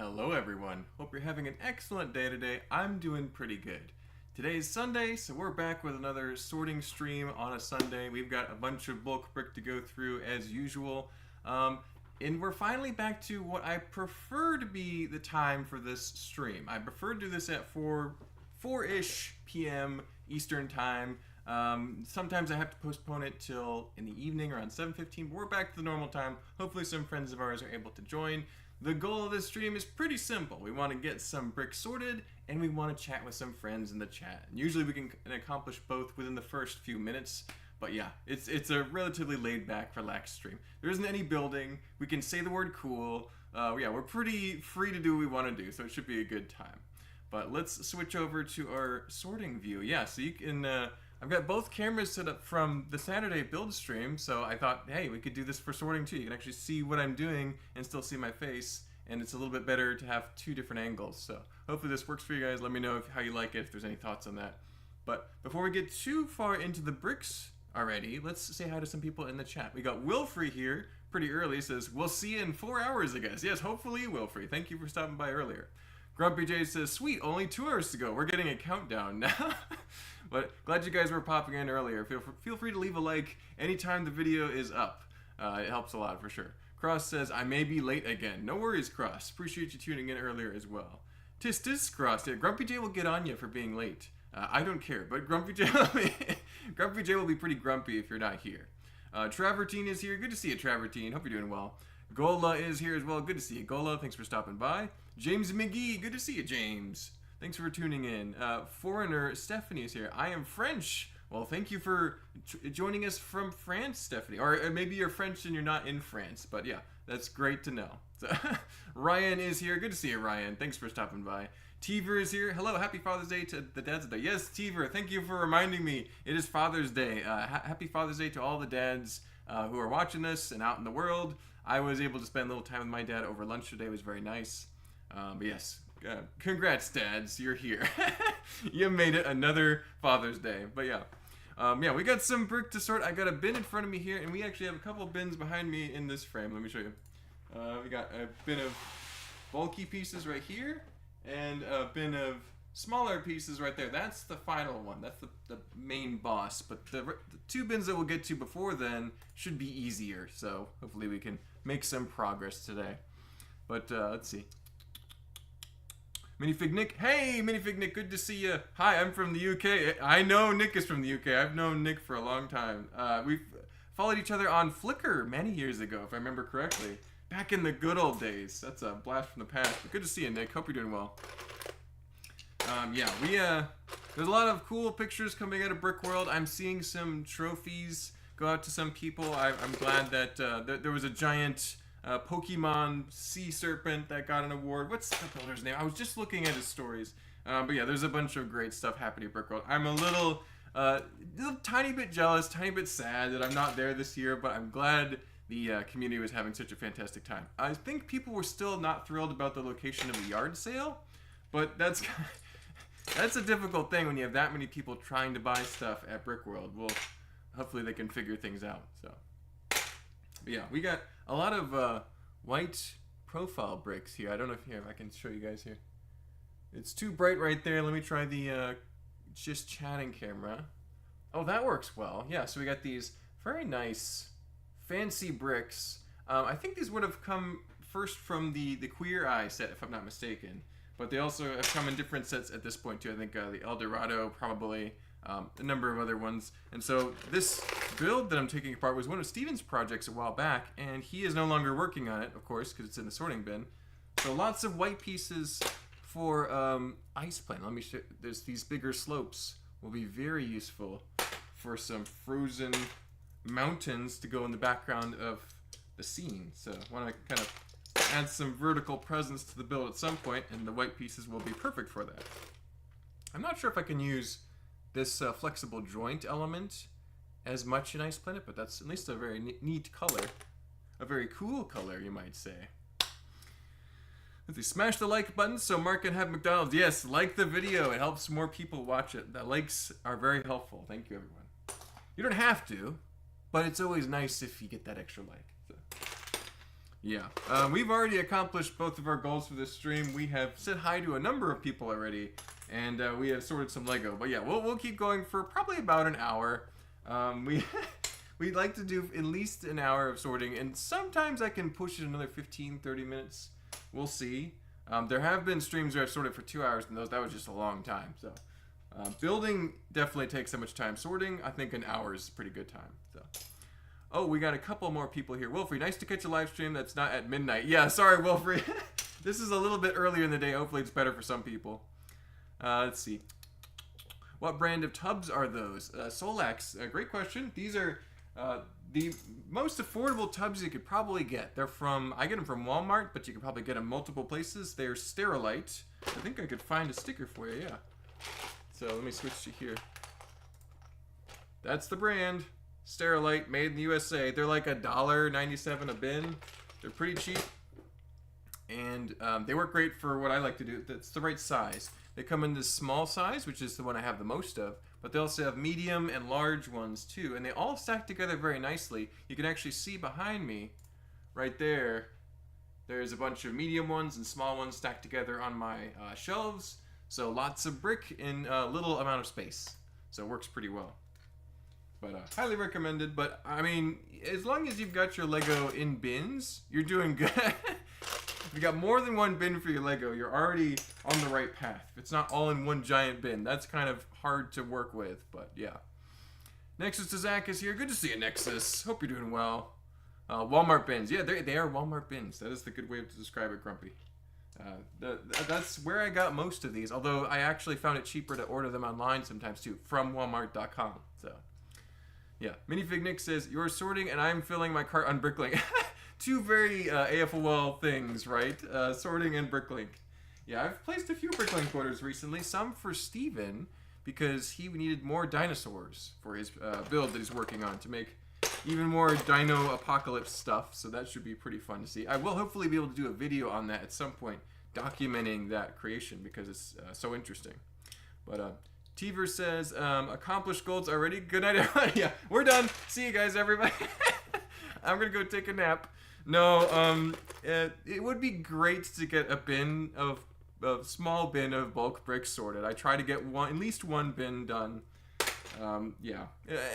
Hello everyone, hope you're having an excellent day today. I'm doing pretty good. Today's Sunday, so we're back with another sorting stream on a Sunday. We've got a bunch of bulk brick to go through as usual. And we're finally back to what I prefer to be the time for this stream. I prefer to do this at 4-ish p.m. Eastern time. Sometimes I have to postpone it till in the evening around 7:15, but we're back to the normal time. Hopefully some friends of ours are able to join. The goal of this stream is pretty simple. We want to get some bricks sorted, and we want to chat with some friends in the chat. And usually we can accomplish both within the first few minutes, but yeah, it's a relatively laid-back, relaxed stream. There isn't any building. We can say the word cool. Yeah, we're pretty free to do what we want to do, so it should be a good time. But let's switch over to our sorting view. Yeah, so you can... I've got both cameras set up from the Saturday build stream, so I thought, hey, we could do this for sorting too. You can actually see what I'm doing and still see my face, and it's a little bit better to have two different angles. So hopefully this works for you guys. Let me know how you like it, if there's any thoughts on that. But before we get too far into the bricks already, let's say hi to some people in the chat. We got Wilfrey here pretty early. Says, we'll see you in 4 hours, I guess. Yes, hopefully, Wilfrey. Thank you for stopping by earlier. Grumpy J says, sweet, only 2 hours to go. We're getting a countdown now. But glad you guys were popping in earlier. Feel free to leave a like anytime the video is up. It helps a lot for sure. Cross says, I may be late again. No worries, Cross. Appreciate you tuning in earlier as well. Tis Cross. Yeah, Grumpy J will get on you for being late. I don't care, but Grumpy J will be pretty grumpy if you're not here. Travertine is here. Good to see you, Travertine. Hope you're doing well. Gola is here as well. Good to see you, Gola. Thanks for stopping by. James McGee. Good to see you, James. Thanks for tuning in. Foreigner Stephanie is here. I am French. Well, thank you for joining us from France, Stephanie. Or maybe you're French and you're not in France. But yeah, that's great to know. So, Ryan is here. Good to see you, Ryan. Thanks for stopping by. Teaver is here. Hello, happy Father's Day to the dads today. Yes, Teaver, thank you for reminding me. It is Father's Day. Happy Father's Day to all the dads who are watching this and out in the world. I was able to spend a little time with my dad over lunch today. It was very nice. But yes. Congrats, dads, you're here. You made it another Father's Day. But yeah, yeah, we got some brick to sort. I got a bin in front of me here, and we actually have a couple of bins behind me in this frame. Let me show you. We got a bin of bulky pieces right here, and a bin of smaller pieces right there. That's the final one. That's the main boss. But the two bins that we'll get to before then should be easier. So hopefully we can make some progress today. But let's see. Minifig Nick, hey Minifig Nick, good to see you. Hi, I'm from the UK. I know Nick is from the UK. I've known Nick for a long time. We've followed each other on Flickr many years ago, if I remember correctly. Back in the good old days. That's a blast from the past. But good to see you, Nick. Hope you're doing well. Yeah, there's a lot of cool pictures coming out of Brick World. I'm seeing some trophies go out to some people. I'm glad that there was a giant Pokemon sea serpent that got an award. What's the builder's name? I was just looking at his stories. But yeah, there's a bunch of great stuff happening at Brick World. I'm a little tiny bit jealous, tiny bit sad that I'm not there this year, but I'm glad the community was having such a fantastic time. I think people were still not thrilled about the location of the yard sale, but that's a difficult thing when you have that many people trying to buy stuff at Brick World. Well, hopefully they can figure things out. So, but yeah, we got a lot of white profile bricks here. I don't know if I can show you guys here. It's too bright right there. Let me try the just chatting camera. Oh, that works well. Yeah, so we got these very nice, fancy bricks. I think these would have come first from the Queer Eye set, if I'm not mistaken. But they also have come in different sets at this point too. I think the El Dorado probably. A number of other ones. And so this build that I'm taking apart was one of Steven's projects a while back, and he is no longer working on it, of course, because it's in the sorting bin. So lots of white pieces for ice plane. Let me show. There's these bigger slopes will be very useful for some frozen mountains to go in the background of the scene. So I want to kind of add some vertical presence to the build at some point, and the white pieces will be perfect for that. I'm not sure if I can use this flexible joint element as much in Ice Planet, but that's at least a very neat color. A very cool color, you might say. Let's see, smash the like button so Mark can have McDonald's. Yes, like the video. It helps more people watch it. The likes are very helpful. Thank you, everyone. You don't have to, but it's always nice if you get that extra like. So. Yeah. We've already accomplished both of our goals for this stream. We have said hi to a number of people already, and we have sorted some Lego. But yeah, we'll keep going for probably about an hour. We'd like to do at least an hour of sorting, and sometimes I can push it another 15-30 minutes. We'll see. There have been streams where I've sorted for 2 hours, and that was just a long time. So building definitely takes so much time. Sorting, I think an hour is a pretty good time. So. Oh, we got a couple more people here. Wilfrey, nice to catch a live stream that's not at midnight. Yeah, sorry, Wilfrey. This is a little bit earlier in the day. Hopefully it's better for some people. Let's see. What brand of tubs are those? Solax, great question. These are the most affordable tubs you could probably get. I get them from Walmart, but you could probably get them multiple places. They're Sterilite. I think I could find a sticker for you, yeah. So let me switch to here. That's the brand. Sterilite, made in the USA. They're like $1.97 a bin. They're pretty cheap, and they work great for what I like to do. That's the right size. They come in this small size, which is the one I have the most of, but they also have medium and large ones too, and they all stack together very nicely. You can actually see behind me, right there, there's a bunch of medium ones and small ones stacked together on my shelves, so lots of brick in a little amount of space. So it works pretty well. But highly recommended. But I mean, as long as you've got your Lego in bins, you're doing good. If you got more than one bin for your Lego, you're already on the right path. If it's not all in one giant bin, that's kind of hard to work with. But yeah. Nexus to Zach is here. Good to see you, Nexus. Hope you're doing well. Walmart bins. Yeah, they are Walmart bins. That is the good way to describe it, Grumpy. That's where I got most of these. Although I actually found it cheaper to order them online sometimes too, from Walmart.com. So. Yeah, Minifig Nick says, you're sorting and I'm filling my cart on BrickLink. Two very AFOL things, right? Sorting and BrickLink. Yeah, I've placed a few BrickLink orders recently. Some for Steven, because he needed more dinosaurs for his build that he's working on to make even more dino apocalypse stuff. So that should be pretty fun to see. I will hopefully be able to do a video on that at some point, documenting that creation, because it's so interesting. But Tever says, accomplished goals already. Good night, everybody. Yeah, we're done. See you guys, everybody. I'm going to go take a nap. No, it would be great to get a small bin of bulk bricks sorted. I try to get at least one bin done. Yeah,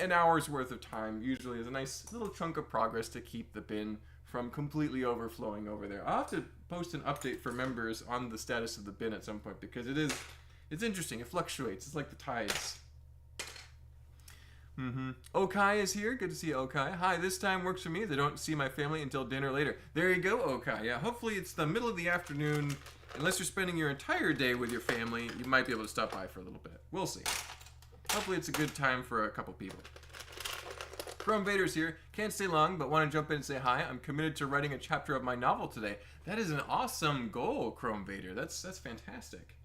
an hour's worth of time usually is a nice little chunk of progress to keep the bin from completely overflowing over there. I'll have to post an update for members on the status of the bin at some point, because it's interesting. It fluctuates. It's like the tides. Okai is here. Good to see you, Okai. Hi, this time works for me. They don't see my family until dinner later. There you go, Okai. Yeah, hopefully it's the middle of the afternoon. Unless you're spending your entire day with your family, you might be able to stop by for a little bit. We'll see. Hopefully it's a good time for a couple people. Chrome Vader's here. Can't stay long, but want to jump in and say hi. I'm committed to writing a chapter of my novel today. That is an awesome goal, Chrome Vader. That's fantastic.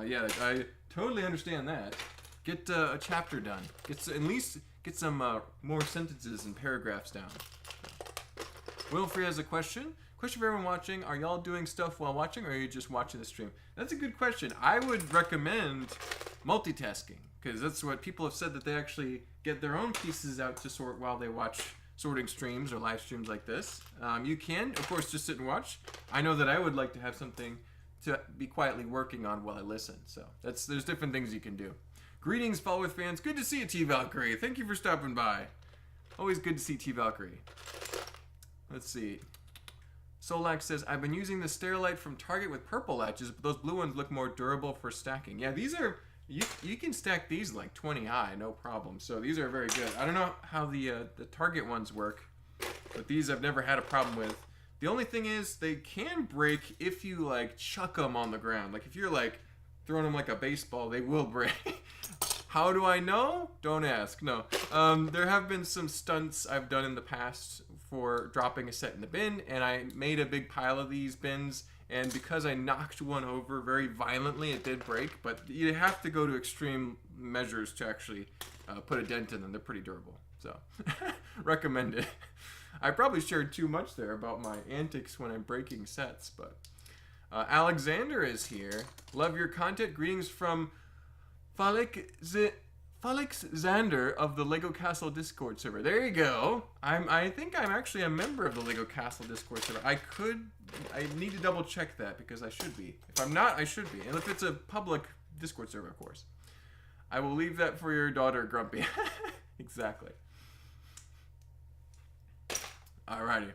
Yeah, I totally understand that. Get a chapter done. At least get some more sentences and paragraphs down. Wilfrey has a question. Question for everyone watching. Are y'all doing stuff while watching, or are you just watching the stream? That's a good question. I would recommend multitasking, because that's what people have said, that they actually get their own pieces out to sort while they watch sorting streams or live streams like this. You can, of course, just sit and watch. I know that I would like to have something to be quietly working on while I listen. So there's different things you can do. Greetings, Fallwith fans. Good to see you, T Valkyrie. Thank you for stopping by. Always good to see T Valkyrie. Let's see. Solax says, I've been using the Sterilite from Target with purple latches, but those blue ones look more durable for stacking. Yeah, these are, you can stack these like 20 high, no problem. So these are very good. I don't know how the Target ones work, but these I've never had a problem with. The only thing is they can break if you like chuck them on the ground. Like if you're like throwing them like a baseball, they will break. How do I know? Don't ask. No. There have been some stunts I've done in the past for dropping a set in the bin, and I made a big pile of these bins, and because I knocked one over very violently, it did break, but you have to go to extreme measures to actually put a dent in them. They're pretty durable, so recommend it. I probably shared too much there about my antics when I'm breaking sets, but Alexander is here. Love your content. Greetings from Felix Xander of the Lego Castle Discord server. There you go. I think I'm actually a member of the Lego Castle Discord server. I need to double check that because I should be. If I'm not, I should be. And if it's a public Discord server, of course. I will leave that for your daughter, Grumpy. Exactly. Alrighty.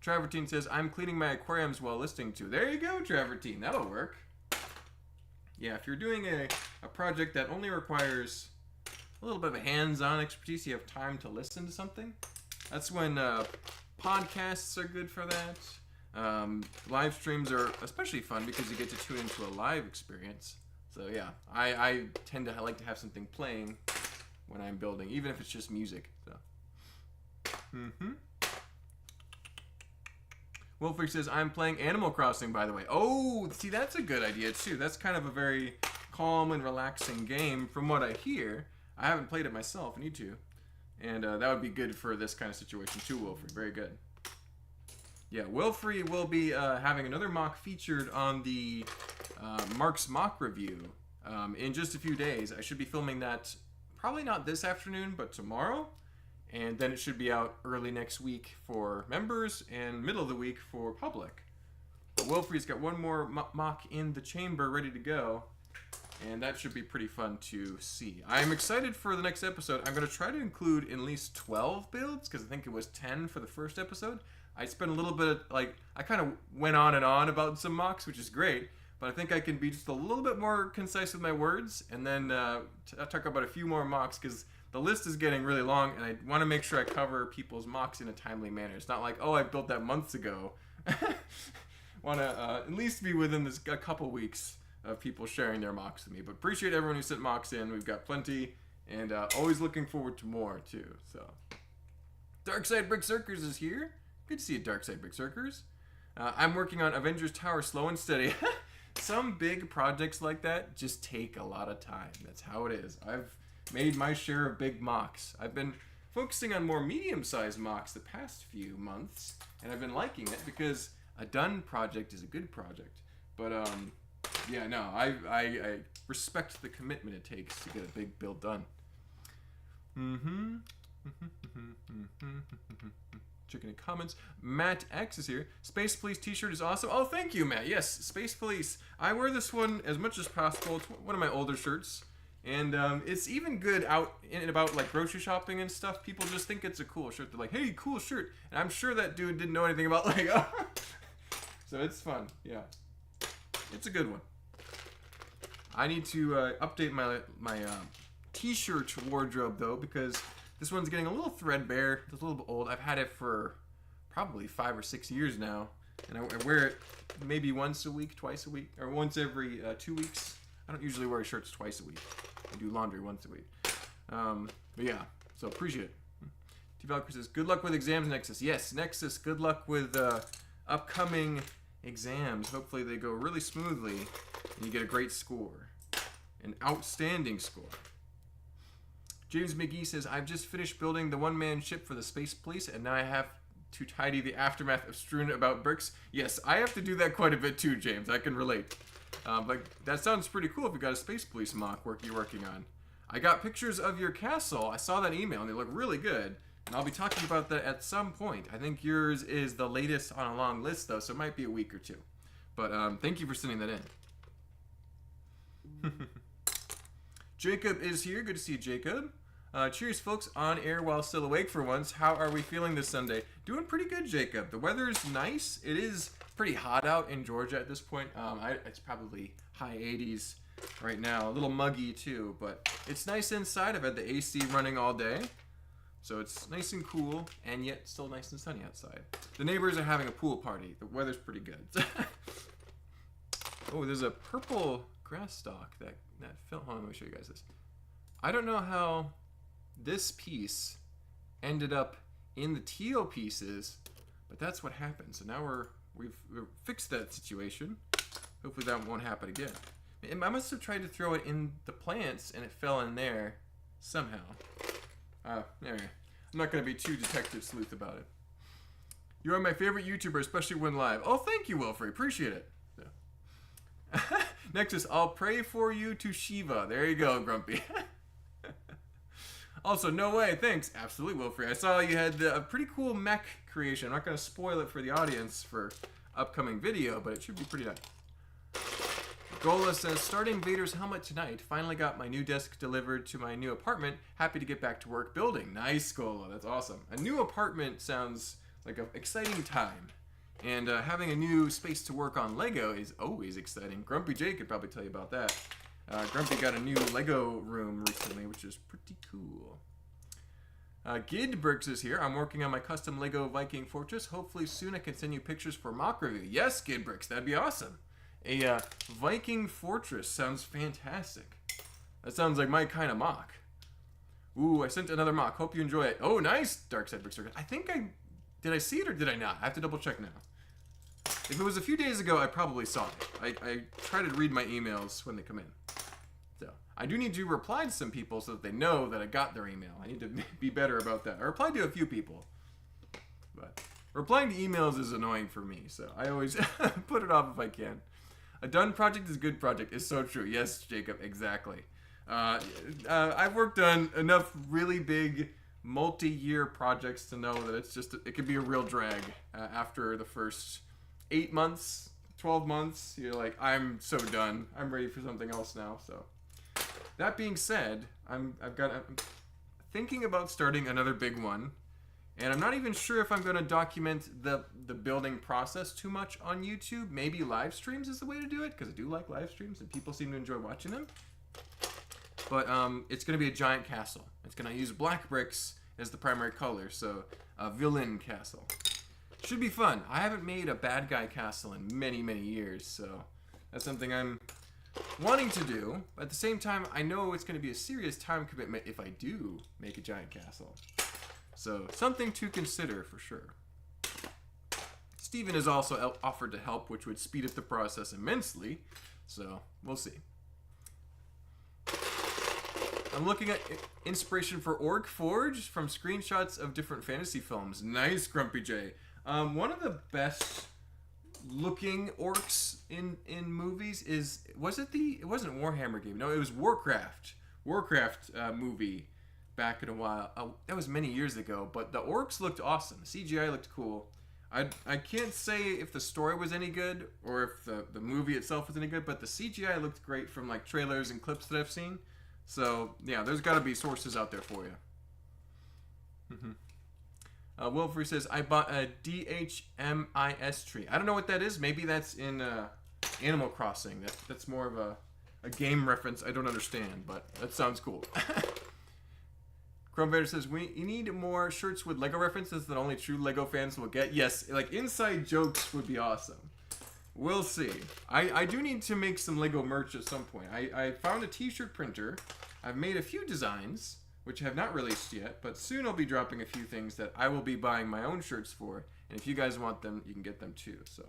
Travertine says, I'm cleaning my aquariums while listening to. There you go, Travertine. That'll work. Yeah, if you're doing a project that only requires a little bit of a hands-on expertise, you have time to listen to something. That's when podcasts are good for that. Live streams are especially fun because you get to tune into a live experience. So yeah, I tend to like to have something playing when I'm building, even if it's just music. So. Wolfric says, I'm playing Animal Crossing, by the way. Oh, see, that's a good idea, too. That's kind of a very calm and relaxing game, from what I hear. I haven't played it myself. I need to. And that would be good for this kind of situation, too, Wolfric. Very good. Yeah, Wilfrey will be having another mock featured on the Mark's Mock Review in just a few days. I should be filming that probably not this afternoon, but tomorrow. And then it should be out early next week for members and middle of the week for public. But Wilfrey's got one more mock in the chamber ready to go. And that should be pretty fun to see. I'm excited for the next episode. I'm going to try to include at least 12 builds, because I think it was 10 for the first episode. I spent a little bit of, I kind of went on and on about some mocks, which is great. But I think I can be just a little bit more concise with my words. And then talk about a few more mocks, because the list is getting really long, and I want to make sure I cover people's mocks in a timely manner. It's not like, oh, I built that months ago. Want to at least be within a couple weeks of people sharing their mocks with me. But appreciate everyone who sent mocks in. We've got plenty, and always looking forward to more, too. So, Darkside Brickserkers is here. Good to see you, Darkside Brickserkers. I'm working on Avengers Tower slow and steady. Some big projects like that just take a lot of time. That's how it is. I've made my share of big mocks. I've been focusing on more medium-sized mocks the past few months, and I've been liking it because a done project is a good project. But yeah, no, I respect the commitment it takes to get a big build done. Checking the comments. Matt X is here. Space Police t-shirt is awesome. Oh, thank you, Matt. Yes, Space Police. I wear this one as much as possible. It's one of my older shirts. And it's even good out and about, like, grocery shopping and stuff. People just think it's a cool shirt. They're like, hey, cool shirt. And I'm sure that dude didn't know anything about Lego. So it's fun. Yeah. It's a good one. I need to update my t-shirt wardrobe, though, because this one's getting a little threadbare. It's a little bit old. I've had it for probably 5 or 6 years now. And I wear it maybe once a week, twice a week, or once every 2 weeks. I don't usually wear shirts twice a week. I do laundry once a week. But yeah, so appreciate it. T-Valkyrie says, good luck with exams, Nexus. Yes, Nexus, good luck with upcoming exams. Hopefully they go really smoothly and you get a great score. An outstanding score. James McGee says, I've just finished building the one-man ship for the Space Police, and now I have to tidy the aftermath of strewn about bricks. Yes, I have to do that quite a bit too, James. I can relate. But that sounds pretty cool if you got a Space Police mock you're working on. I got pictures of your castle. I saw that email, and they look really good. And I'll be talking about that at some point. I think yours is the latest on a long list, though, so it might be a week or two. But thank you for sending that in. Jacob is here. Good to see you, Jacob. Cheers, folks. On air while still awake for once. How are we feeling this Sunday? Doing pretty good, Jacob. The weather is nice. It is pretty hot out in Georgia at this point. It's probably high 80s right now. A little muggy, too. But it's nice inside. I've had the AC running all day. So it's nice and cool, and yet still nice and sunny outside. The neighbors are having a pool party. The weather's pretty good. Oh, there's a purple grass stalk that fell. Hold on, let me show you guys this. I don't know how this piece ended up in the teal pieces, but that's what happened. So now we've fixed that situation. Hopefully that won't happen again. I must have tried to throw it in the plants, and it fell in there somehow. Anyway, I'm not going to be too detective sleuth about it. You are my favorite YouTuber, especially when live. Oh, thank you, Wilfrey. Appreciate it. Yeah. Nexus, I'll pray for you to Shiva. There you go, Grumpy. Also, no way, thanks. Absolutely, Wilfrey. I saw you had a pretty cool mech creation. I'm not going to spoil it for the audience for upcoming video, but it should be pretty nice. Gola says, starting Vader's helmet tonight. Finally got my new desk delivered to my new apartment. Happy to get back to work building. Nice, Gola. That's awesome. A new apartment sounds like an exciting time. And having a new space to work on Lego is always exciting. Grumpy J could probably tell you about that. Grumpy got a new Lego room recently, which is pretty cool. Gidbricks is here. I'm working on my custom Lego Viking Fortress. Hopefully soon I can send you pictures for mock review. Yes, Gidbricks, that'd be awesome. A Viking Fortress sounds fantastic. That sounds like my kind of mock. Ooh, I sent another mock. Hope you enjoy it. Oh, nice, Darkside Brick Circuit. I think did I see it or did I not? I have to double check now. If it was a few days ago, I probably saw it. I try to read my emails when they come in. So, I do need to reply to some people so that they know that I got their email. I need to be better about that. I replied to a few people. But replying to emails is annoying for me, so I always put it off if I can. A done project is a good project. It's so true. Yes, Jacob, exactly. I've worked on enough really big multi-year projects to know that it could be a real drag after the first 8 months, 12 months. You're like, I'm so done. I'm ready for something else now. So that being said, I'm thinking about starting another big one. And I'm not even sure if I'm going to document the building process too much on YouTube. Maybe live streams is the way to do it, because I do like live streams and people seem to enjoy watching them. But it's going to be a giant castle. It's going to use black bricks as the primary color, so a villain castle. Should be fun. I haven't made a bad guy castle in many, many years, so that's something I'm wanting to do. But at the same time, I know it's going to be a serious time commitment if I do make a giant castle. So, something to consider for sure. Steven has also offered to help, which would speed up the process immensely. So, we'll see. I'm looking at inspiration for Orc Forge from screenshots of different fantasy films. Nice, Grumpy J. One of the best looking orcs in movies it wasn't Warhammer game. No, it was Warcraft. Warcraft movie. Back in a while. That was many years ago, but the orcs looked awesome. The CGI looked cool. I can't say if the story was any good or if the movie itself was any good, but the CGI looked great from like trailers and clips that I've seen. So yeah, there's got to be sources out there for you. Wilfrey says, I bought a DHMIS tree. I don't know what that is. Maybe that's in Animal Crossing. That's more of a game reference I don't understand, but that sounds cool. Chrome says, you need more shirts with Lego references that only true Lego fans will get. Yes, like inside jokes would be awesome. We'll see. I do need to make some Lego merch at some point. I found a t-shirt printer. I've made a few designs, which I have not released yet, but soon I'll be dropping a few things that I will be buying my own shirts for. And if you guys want them, you can get them too. So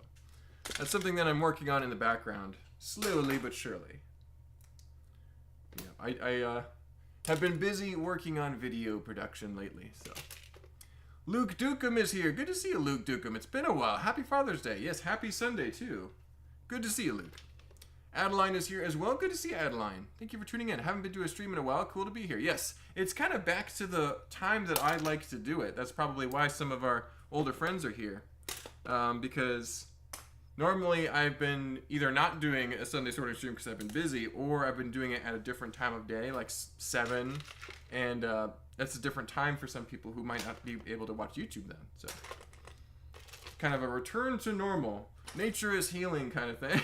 that's something that I'm working on in the background, slowly but surely. Yeah, I have been busy working on video production lately, so. Luke Dukem is here. Good to see you, Luke Dukem. It's been a while. Happy Father's Day. Yes, happy Sunday, too. Good to see you, Luke. Adeline is here as well. Good to see you, Adeline. Thank you for tuning in. Haven't been to a stream in a while. Cool to be here. Yes, it's kind of back to the time that I like to do it. That's probably why some of our older friends are here. Because normally I've been either not doing a Sunday sorting stream because I've been busy, or I've been doing it at a different time of day, like 7, and that's a different time for some people who might not be able to watch YouTube then. So, kind of a return to normal. Nature is healing kind of thing.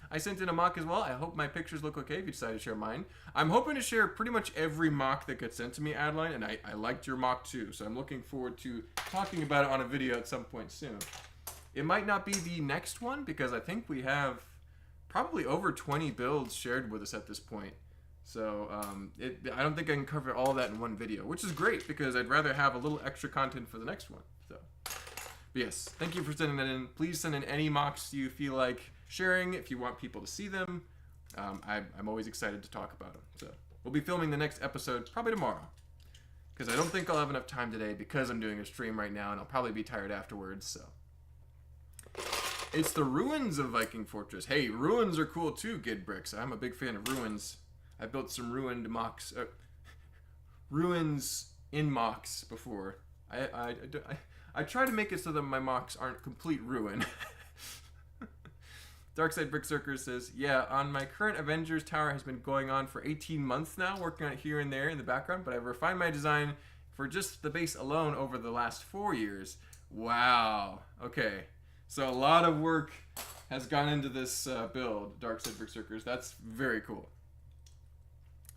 I sent in a mock as well. I hope my pictures look okay if you decide to share mine. I'm hoping to share pretty much every mock that gets sent to me, Adeline, and I liked your mock too, so I'm looking forward to talking about it on a video at some point soon. It might not be the next one, because I think we have probably over 20 builds shared with us at this point. So I don't think I can cover all that in one video, which is great, because I'd rather have a little extra content for the next one. So, but yes, thank you for sending that in. Please send in any mocks you feel like sharing if you want people to see them. I'm always excited to talk about them. So we'll be filming the next episode probably tomorrow, because I don't think I'll have enough time today because I'm doing a stream right now, and I'll probably be tired afterwards. So it's the ruins of Viking Fortress. Hey, ruins are cool too, Gidbricks. I'm a big fan of ruins. I built some ruined mocks, ruins in mocks before. I try to make it so that my mocks aren't complete ruin. Darkside Brickzerker says, yeah, on my current Avengers tower has been going on for 18 months now, working on it here and there in the background, but I've refined my design for just the base alone over the last 4 years. Wow. Okay. So a lot of work has gone into this build, Darkside Brickzerkers. That's very cool.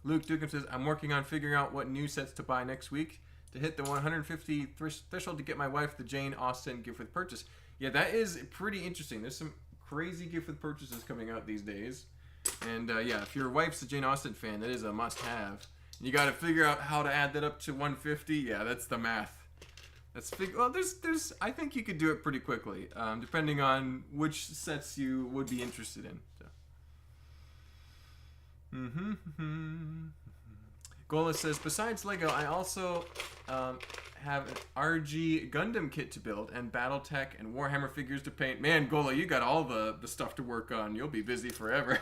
Luke Dugan says, I'm working on figuring out what new sets to buy next week to hit the 150 threshold to get my wife the Jane Austen gift with purchase. Yeah, that is pretty interesting. There's some crazy gift with purchases coming out these days. And yeah, if your wife's a Jane Austen fan, that is a must-have. You got to figure out how to add that up to 150. Yeah, that's the math. Well, there's. I think you could do it pretty quickly, depending on which sets you would be interested in. So. Gola says, besides Lego, I also have an RG Gundam kit to build and BattleTech and Warhammer figures to paint. Man, Gola, you got all the stuff to work on. You'll be busy forever.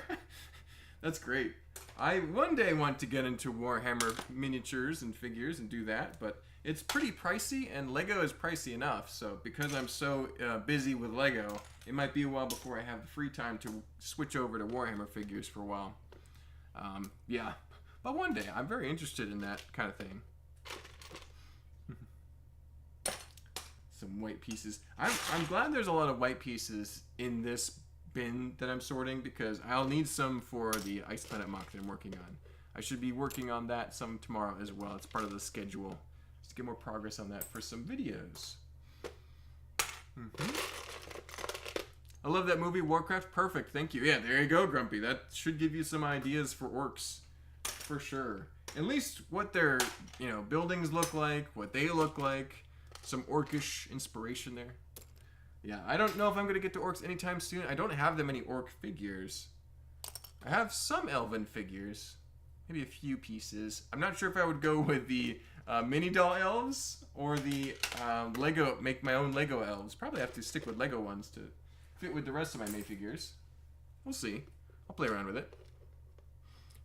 That's great. I one day want to get into Warhammer miniatures and figures and do that, but it's pretty pricey, and Lego is pricey enough. So because I'm so busy with Lego, it might be a while before I have the free time to switch over to Warhammer figures for a while. Yeah. But one day, I'm very interested in that kind of thing. Some white pieces. I'm glad there's a lot of white pieces in this bin that I'm sorting, because I'll need some for the Ice Planet mock that I'm working on. I should be working on that some tomorrow as well. It's part of the schedule. Just to get more progress on that for some videos. I love that movie, Warcraft. Perfect, thank you. Yeah, there you go, Grumpy. That should give you some ideas for orcs. For sure. At least what their, buildings look like, what they look like. Some orcish inspiration there. Yeah, I don't know if I'm going to get to orcs anytime soon. I don't have that many orc figures. I have some elven figures. Maybe a few pieces. I'm not sure if I would go with the mini doll elves or the Lego, make my own Lego elves. Probably have to stick with Lego ones to fit with the rest of my May figures. We'll see. I'll play around with it.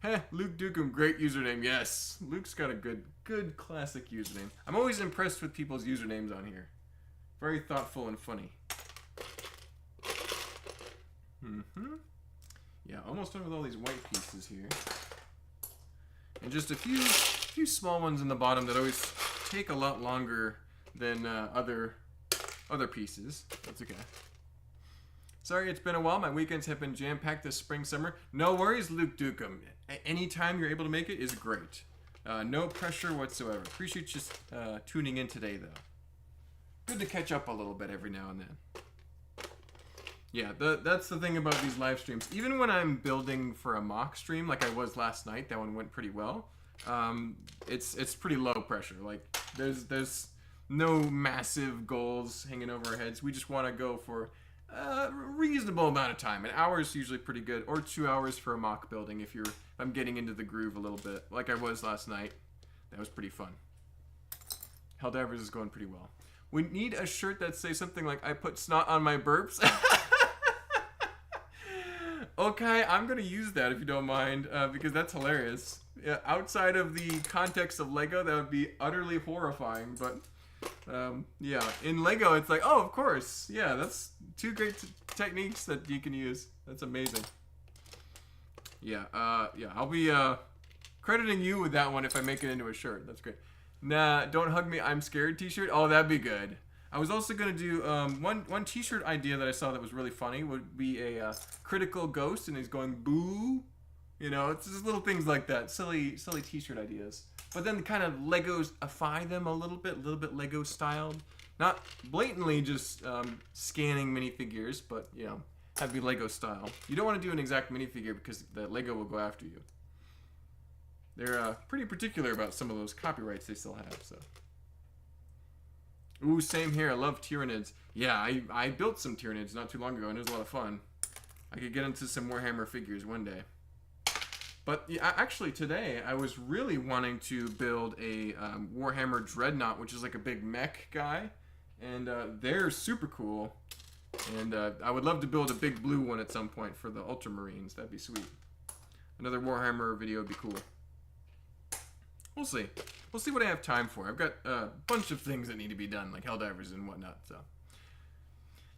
Heh, Luke Dukem, great username. Yes, Luke's got a good classic username. I'm always impressed with people's usernames on here. Very thoughtful and funny. Yeah, almost done with all these white pieces here. And just a few small ones in the bottom that always take a lot longer than other pieces. That's okay. Sorry, it's been a while. My weekends have been jam-packed this spring, summer. No worries, Luke Dukem. Anytime you're able to make it is great. No pressure whatsoever. Appreciate you tuning in today, though. Good to catch up a little bit every now and then. Yeah, that's the thing about these live streams. Even when I'm building for a mock stream, like I was last night, that one went pretty well. It's pretty low pressure. Like there's no massive goals hanging over our heads. We just want to go for a reasonable amount of time. An hour is usually pretty good, or 2 hours for a mock building if I'm getting into the groove a little bit, like I was last night. That was pretty fun. Helldivers is going pretty well. We need a shirt that says something like, I put snot on my burps. Okay, I'm going to use that if you don't mind, because that's hilarious. Yeah, outside of the context of Lego, that would be utterly horrifying, but yeah, in Lego, it's like, oh, of course. Yeah, that's two great techniques that you can use. That's amazing. Yeah, I'll be crediting you with that one if I make it into a shirt. That's great. Nah, don't hug me, I'm scared t-shirt. Oh, that'd be good. I was also going to do one t-shirt idea that I saw that was really funny would be a critical ghost and he's going boo. You know, it's just little things like that. Silly t-shirt ideas. But then kind of Legos-ify them a little bit Lego styled. Not blatantly just scanning minifigures, but, you know, have it be Lego style. You don't want to do an exact minifigure because the Lego will go after you. They're pretty particular about some of those copyrights they still have, so. Ooh, same here. I love Tyranids. Yeah, I built some Tyranids not too long ago, and it was a lot of fun. I could get into some Warhammer figures one day. But yeah, actually today, I was really wanting to build a Warhammer Dreadnought, which is like a big mech guy. And they're super cool. And I would love to build a big blue one at some point for the Ultramarines. That'd be sweet. another Warhammer video would be cool. We'll see. We'll see what I have time for. I've got a bunch of things that need to be done, like Helldivers and whatnot, so.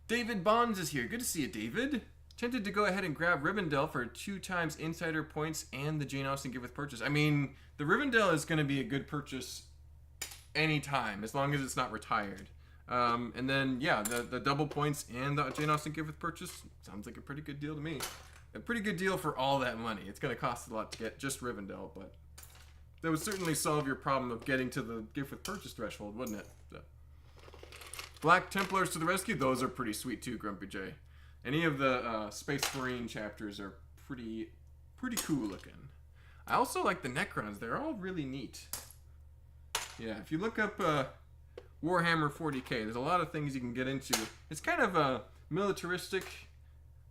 David Bonds is here. Good to see you, David. Tempted to go ahead and grab Rivendell for 2x insider points and the Jane Austen gift with purchase. I mean, the Rivendell is going to be a good purchase anytime, as long as it's not retired. And then, yeah, the double points and the Jane Austen gift with purchase sounds like a pretty good deal to me. A pretty good deal for all that money. It's going to cost a lot to get just Rivendell, but that would certainly solve your problem of getting to the gift with purchase threshold, wouldn't it? So. Black Templars to the rescue. Those are pretty sweet too, Grumpy J. Any of the Space Marine chapters are pretty cool looking. I also like the Necrons. They're all really neat. Yeah, if you look up Warhammer 40k, there's a lot of things you can get into. It's kind of militaristic,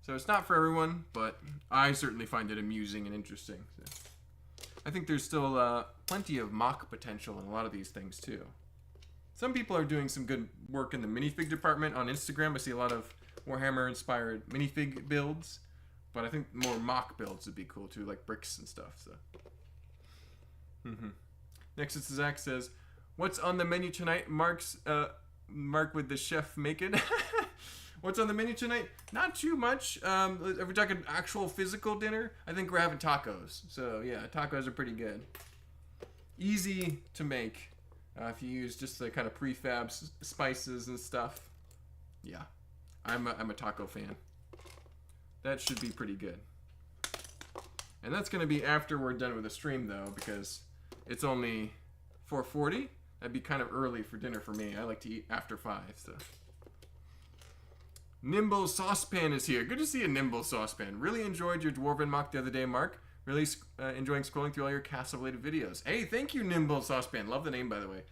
so it's not for everyone, but I certainly find it amusing and interesting. So. I think there's still plenty of mock potential in a lot of these things too. Some people are doing some good work in the minifig department on Instagram. I see a lot of Warhammer-inspired minifig builds, but I think more mock builds would be cool too, like bricks and stuff. So, Next, it's Zach says, "What's on the menu tonight?" Mark with the chef making. What's on the menu tonight? Not too much. Are we talking actual physical dinner? I think we're having tacos. So yeah, tacos are pretty good. Easy to make if you use just the kind of prefab spices and stuff. Yeah, I'm a taco fan. That should be pretty good. And that's going to be after we're done with the stream though, because it's only 4:40. That'd be kind of early for dinner for me. I like to eat after 5, so. Nimble Saucepan is here. Good to see you, Nimble Saucepan. Really enjoyed your Dwarven mock the other day, Mark. Really enjoying scrolling through all your castle-related videos. Hey, thank you, Nimble Saucepan. Love the name, by the way.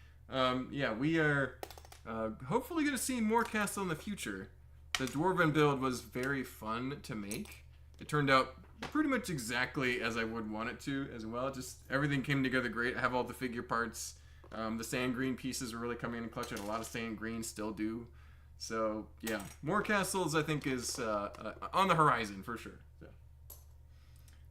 Yeah, we are hopefully going to see more castle in the future. The Dwarven build was very fun to make. It turned out pretty much exactly as I would want it to as well. Just everything came together great. I have all the figure parts. The sand green pieces are really coming in clutch. A lot of sand green still do. So, yeah, more castles, I think, is on the horizon, for sure. So.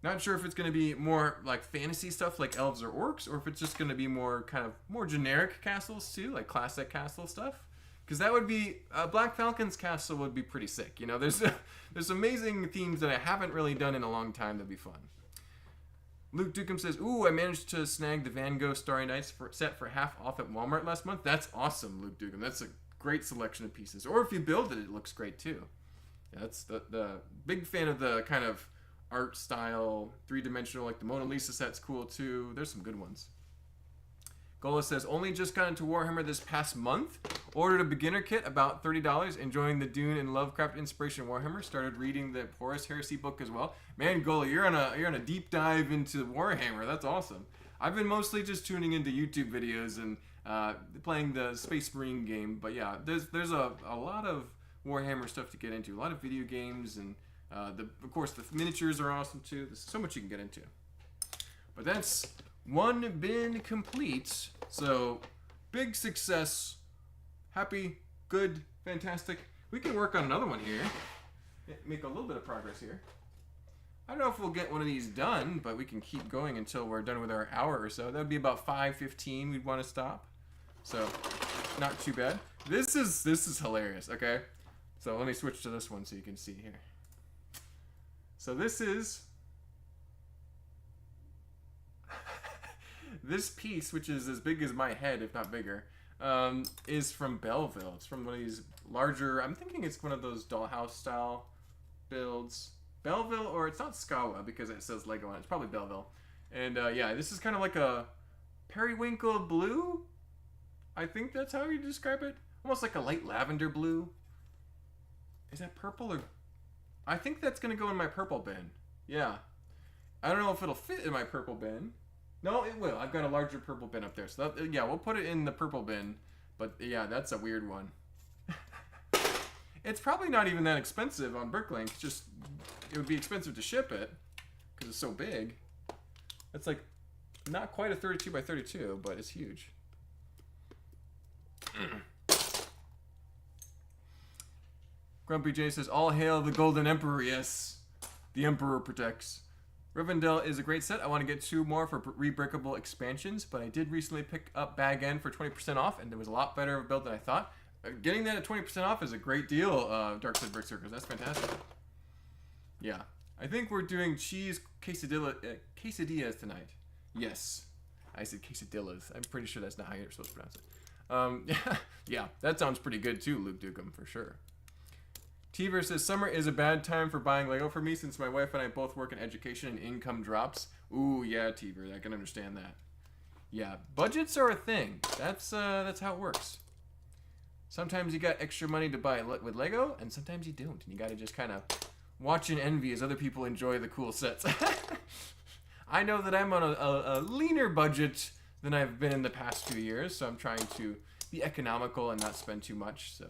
Not sure if it's going to be more, like, fantasy stuff, like elves or orcs, or if it's just going to be more, kind of, more generic castles, too, like classic castle stuff. Because that would be, Black Falcon's castle would be pretty sick. You know, there's amazing themes that I haven't really done in a long time that'd be fun. Luke Dukem says, "Ooh, I managed to snag the Van Gogh Starry Nights set for half off at Walmart last month." That's awesome, Luke Dukem. That's a great selection of pieces. Or if you build it, it looks great too. Yeah, that's the big fan of the kind of art style, 3-dimensional, like the Mona Lisa set's cool too. There's some good ones. Gola says, "Only just got into Warhammer this past month. Ordered a beginner kit, about $30. Enjoying the Dune and Lovecraft inspiration Warhammer. Started reading the Horus Heresy book as well." Man, Gola, you're on a deep dive into Warhammer. That's awesome. I've been mostly just tuning into YouTube videos and playing the Space Marine game. But yeah, there's a lot of Warhammer stuff to get into. A lot of video games, and of course the miniatures are awesome too. There's so much you can get into. But that's one bin complete. So big success. Happy, good, fantastic. We can work on another one here. Make a little bit of progress here. I don't know if we'll get one of these done, but we can keep going until we're done with our hour or so. That would be about 5:15 we'd want to stop. So, not too bad. This is hilarious, okay? So let me switch to this one so you can see here. So this is this piece, which is as big as my head, if not bigger, is from Belleville. It's from one of these larger, I'm thinking it's one of those dollhouse style builds. Belleville, or it's not Skawa because it says Lego on it. It's probably Belleville. And yeah, this is kind of like a periwinkle blue. I think that's how you describe it. Almost like a light lavender blue. Is that purple or... I think that's going to go in my purple bin. Yeah. I don't know if it'll fit in my purple bin. No, it will. I've got a larger purple bin up there. So that, yeah, we'll put it in the purple bin. But yeah, that's a weird one. It's probably not even that expensive on BrickLink. Just, it would be expensive to ship it because it's so big. It's like not quite a 32 by 32, but it's huge. Grumpy J says, "All hail the Golden Emperor." Yes, the Emperor protects. Rivendell is a great set. I want to get 2 more for rebreakable expansions, but I did recently pick up Bag End for 20% off, and it was a lot better of a build than I thought. Getting that at 20% off is a great deal, Darkside Berserkers. That's fantastic. Yeah. I think we're doing cheese quesadillas tonight. Yes. I said quesadillas. I'm pretty sure that's not how you're supposed to pronounce it. Yeah, that sounds pretty good too, Luke Dukem, for sure. Teaver says, summer is a bad time for buying Lego for me since my wife and I both work in education and income drops. Ooh, yeah, Teaver, I can understand that. Yeah, budgets are a thing. That's how it works. Sometimes you got extra money to buy with Lego, and sometimes you don't. And you got to just kind of watch and envy as other people enjoy the cool sets. I know that I'm on a leaner budget than I've been in the past few years, so I'm trying to be economical and not spend too much. So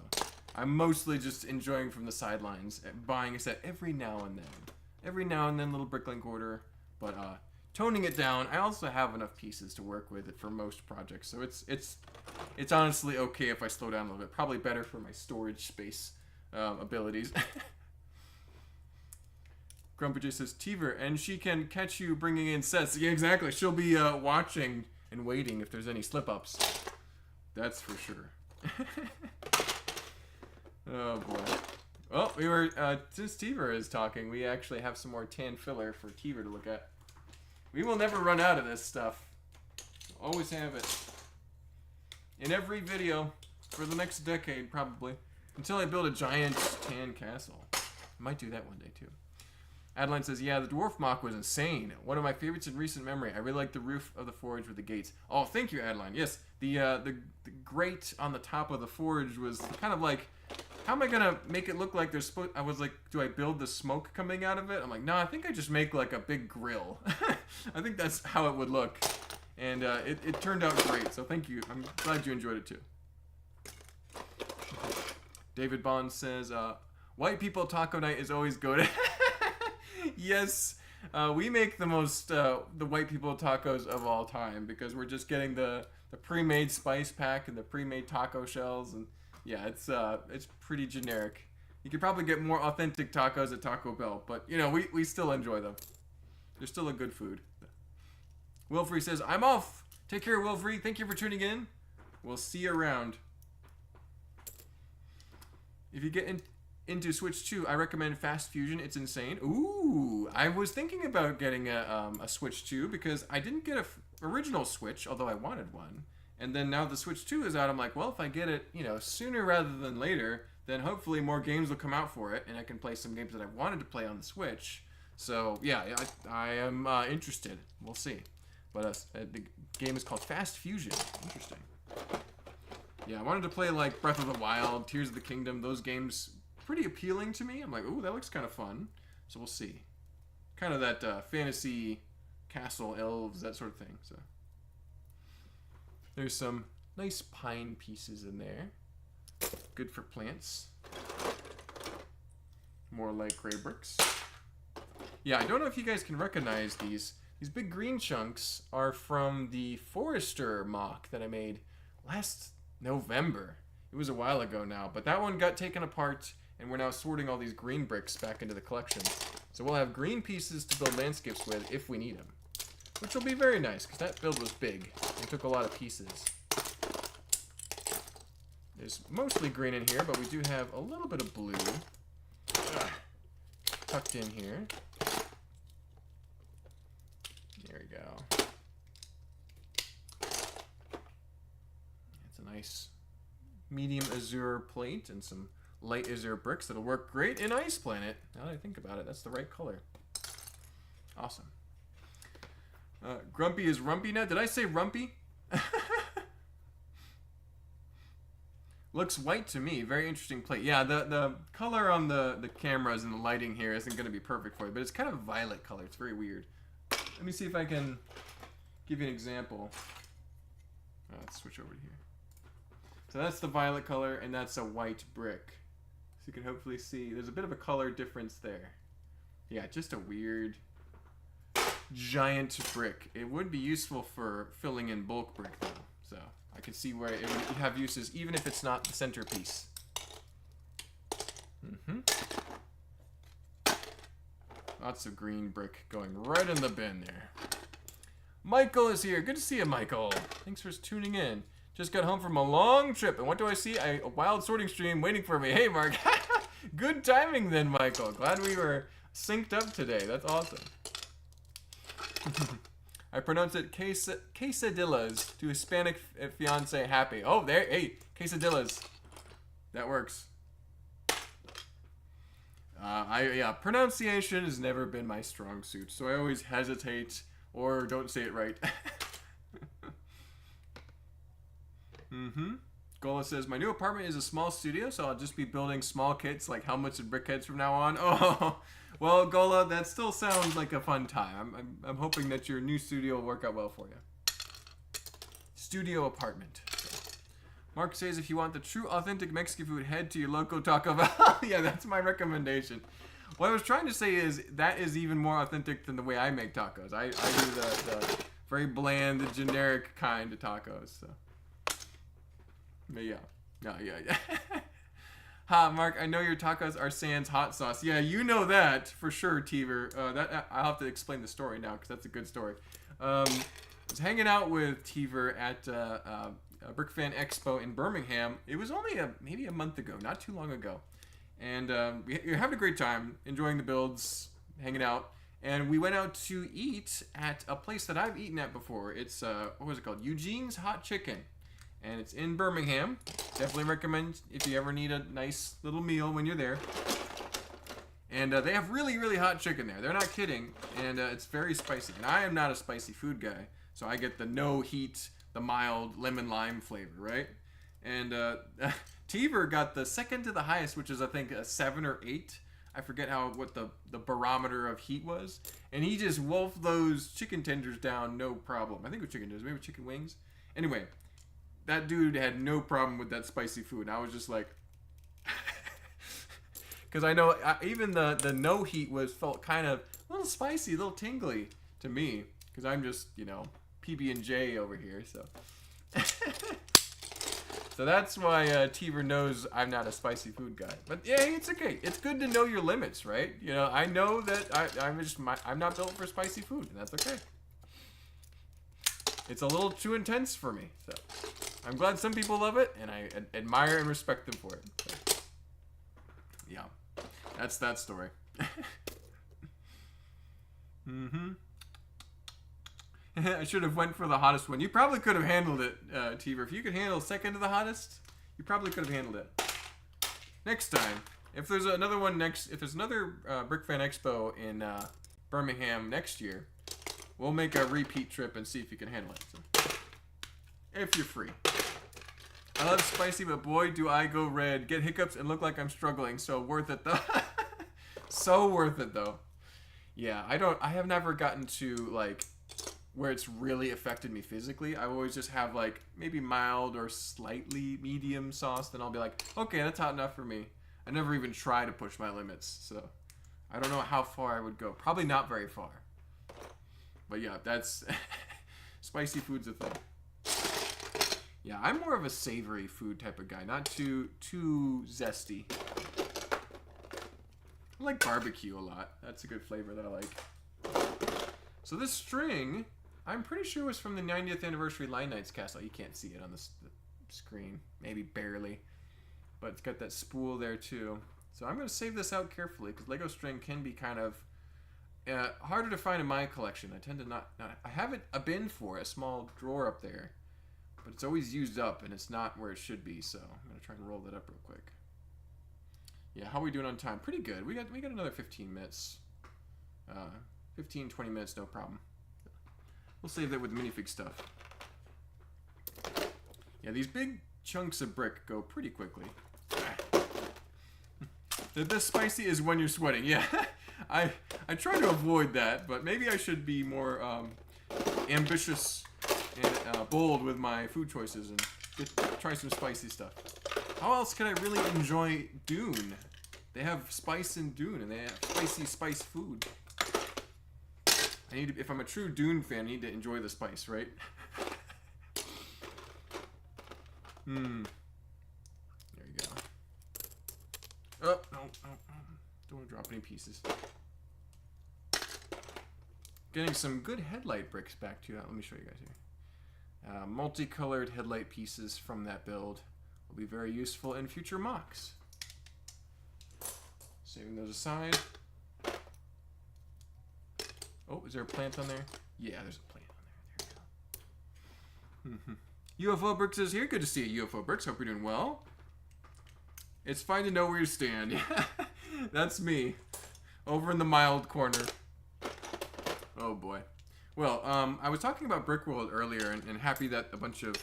I'm mostly just enjoying from the sidelines, buying a set every now and then. Every now and then, little BrickLink order, but toning it down. I also have enough pieces to work with it for most projects, so it's honestly okay if I slow down a little bit. Probably better for my storage space abilities. Grumpy J says, Teaver, and she can catch you bringing in sets. Yeah, exactly. She'll be watching and waiting if there's any slip-ups. That's for sure. Oh, boy. Well, we were, since Teaver is talking, we actually have some more tan filler for Teaver to look at. We will never run out of this stuff. We'll always have it. In every video for the next decade, probably. Until I build a giant tan castle. I might do that one day, too. Adeline says, yeah, the Dwarf Mock was insane. One of my favorites in recent memory. I really like the roof of the forge with the gates. Oh, thank you, Adeline. Yes, the grate on the top of the forge was kind of like, how am I going to make it look like there's supposed... I was like, do I build the smoke coming out of it? I'm like, no, I think I just make like a big grill. I think that's how it would look. And it turned out great, so thank you. I'm glad you enjoyed it too. David Bond says, white people taco night is always good. Yes, we make the most, the white people tacos of all time because we're just getting the pre-made spice pack and the pre-made taco shells, and yeah, it's pretty generic. You could probably get more authentic tacos at Taco Bell, but you know, we still enjoy them. They're still a good food. Wilfrey says, I'm off. Take care, Wilfrey. Thank you for tuning in. We'll see you around. If you get into Switch 2, I recommend Fast Fusion. It's insane. Ooh, I was thinking about getting a Switch 2 because I didn't get a original Switch, although I wanted one. And then now the Switch 2 is out. I'm like, well, if I get it, you know, sooner rather than later, then hopefully more games will come out for it, and I can play some games that I wanted to play on the Switch. So yeah, I am interested. We'll see. But the game is called Fast Fusion. Interesting. Yeah, I wanted to play like Breath of the Wild, Tears of the Kingdom. Those games pretty appealing to me. I'm like, ooh, that looks kind of fun. So we'll see. Kind of that fantasy castle, elves, that sort of thing. So there's some nice pine pieces in there. Good for plants. More like gray bricks. Yeah, I don't know if you guys can recognize these. These big green chunks are from the Forester mock that I made last November. It was a while ago now, but that one got taken apart, and we're now sorting all these green bricks back into the collection. So we'll have green pieces to build landscapes with if we need them, which will be very nice, because that build was big and took a lot of pieces. There's mostly green in here, but we do have a little bit of blue tucked in here. There we go. It's a nice medium azure plate and some light azure bricks that'll work great in Ice Planet. Now that I think about it, that's the right color. Awesome. Grumpy is rumpy now. Did I say rumpy? Looks white to me. Very interesting plate. Yeah, the color on the cameras and the lighting here isn't going to be perfect for you, but it's kind of a violet color. It's very weird. Let me see if I can give you an example. Let's switch over to here. So that's the violet color, and that's a white brick. So you can hopefully see there's a bit of a color difference there. Yeah, just a weird giant brick. It would be useful for filling in bulk brick, though. So I can see where it would have uses, even if it's not the centerpiece. Lots of green brick going right in the bin there. Michael is here. Good to see you, Michael. Thanks for tuning in. Just got home from a long trip, and what do I see? A wild sorting stream waiting for me. Hey, Mark. Good timing then, Michael. Glad we were synced up today. That's awesome. I pronounce it quesadillas to Hispanic fiance happy. Oh, there. Hey, quesadillas. That works. Yeah, pronunciation has never been my strong suit, so I always hesitate or don't say it right. Gola says, my new apartment is a small studio, so I'll just be building small kits like helmets and brickheads from now on. Oh, well, Gola, that still sounds like a fun time. I'm hoping that your new studio will work out well for you. Studio apartment. Mark says, if you want the true authentic Mexican food, head to your local Taco Bell. Yeah, that's my recommendation. What I was trying to say is that is even more authentic than the way I make tacos. I do the very bland, the generic kind of tacos. So. But yeah. Ha, Mark, I know your tacos are sans hot sauce. Yeah, you know that for sure, Teever. I'll have to explain the story now because that's a good story. I was hanging out with Teever at Brick Fan Expo in Birmingham. It was only maybe a month ago, not too long ago. And we having a great time, enjoying the builds, hanging out. And we went out to eat at a place that I've eaten at before. It's, what was it called? Eugene's Hot Chicken. And it's in Birmingham. Definitely recommend if you ever need a nice little meal when you're there. And they have really, really hot chicken there. They're not kidding. And it's very spicy. And I am not a spicy food guy. So I get the no heat, the mild lemon lime flavor, right? And Teever got the second to the highest, which is I think a 7 or 8. I forget what the barometer of heat was. And he just wolfed those chicken tenders down, no problem. I think it was chicken tenders, maybe chicken wings. Anyway, that dude had no problem with that spicy food. And I was just like, because I know even the no heat felt kind of a little spicy, a little tingly to me, because I'm just, PB&J over here, so. So that's why Teever knows I'm not a spicy food guy. But yeah, it's okay. It's good to know your limits, right? I know that I'm not built for spicy food, and that's okay. It's a little too intense for me, so. I'm glad some people love it, and I admire and respect them for it. So, yeah, that's that story. I should have went for the hottest one. You probably could have handled it, Teever. If you could handle second to the hottest, you probably could have handled it. Next time, if there's another Brick Fan Expo in Birmingham next year, we'll make a repeat trip and see if you can handle it. So, if you're free. I love spicy, but boy, do I go red. Get hiccups and look like I'm struggling. So worth it, though. So worth it, though. Yeah, I have never gotten to, like, where it's really affected me physically. I always just have, like, maybe mild or slightly medium sauce. Then I'll be like, okay, that's hot enough for me. I never even try to push my limits. So I don't know how far I would go. Probably not very far. But yeah, that's... spicy food's a thing. Yeah, I'm more of a savory food type of guy, not too zesty. I like barbecue a lot. That's a good flavor that I like. So this string, I'm pretty sure was from the 90th anniversary Line Knights Castle. You can't see it on the screen, maybe barely, but it's got that spool there too. So I'm going to save this out carefully because Lego string can be kind of harder to find in my collection. I tend to not I have a bin for it, a small drawer up there. But it's always used up, and it's not where it should be, so I'm going to try and roll that up real quick. Yeah, how are we doing on time? Pretty good. We got another 15 minutes. 15, 20 minutes, no problem. We'll save that with minifig stuff. Yeah, these big chunks of brick go pretty quickly. The spicy is when you're sweating. Yeah, I try to avoid that, but maybe I should be more ambitious and bold with my food choices and try some spicy stuff. How else can I really enjoy Dune? They have spice in Dune, and they have spice food. If I'm a true Dune fan, I need to enjoy the spice, right? There you go. Oh, no. Don't want to drop any pieces. Getting some good headlight bricks back to you. Let me show you guys here. Multicolored headlight pieces from that build will be very useful in future mocks. Saving those aside. Oh, is there a plant on there? Yeah, there's a plant on there. There we go. UFO Bricks is here. Good to see you, UFO Bricks. Hope you're doing well. It's fine to know where you stand. That's me. Over in the mild corner. Oh boy. Well, I was talking about Brickworld earlier and happy that a bunch of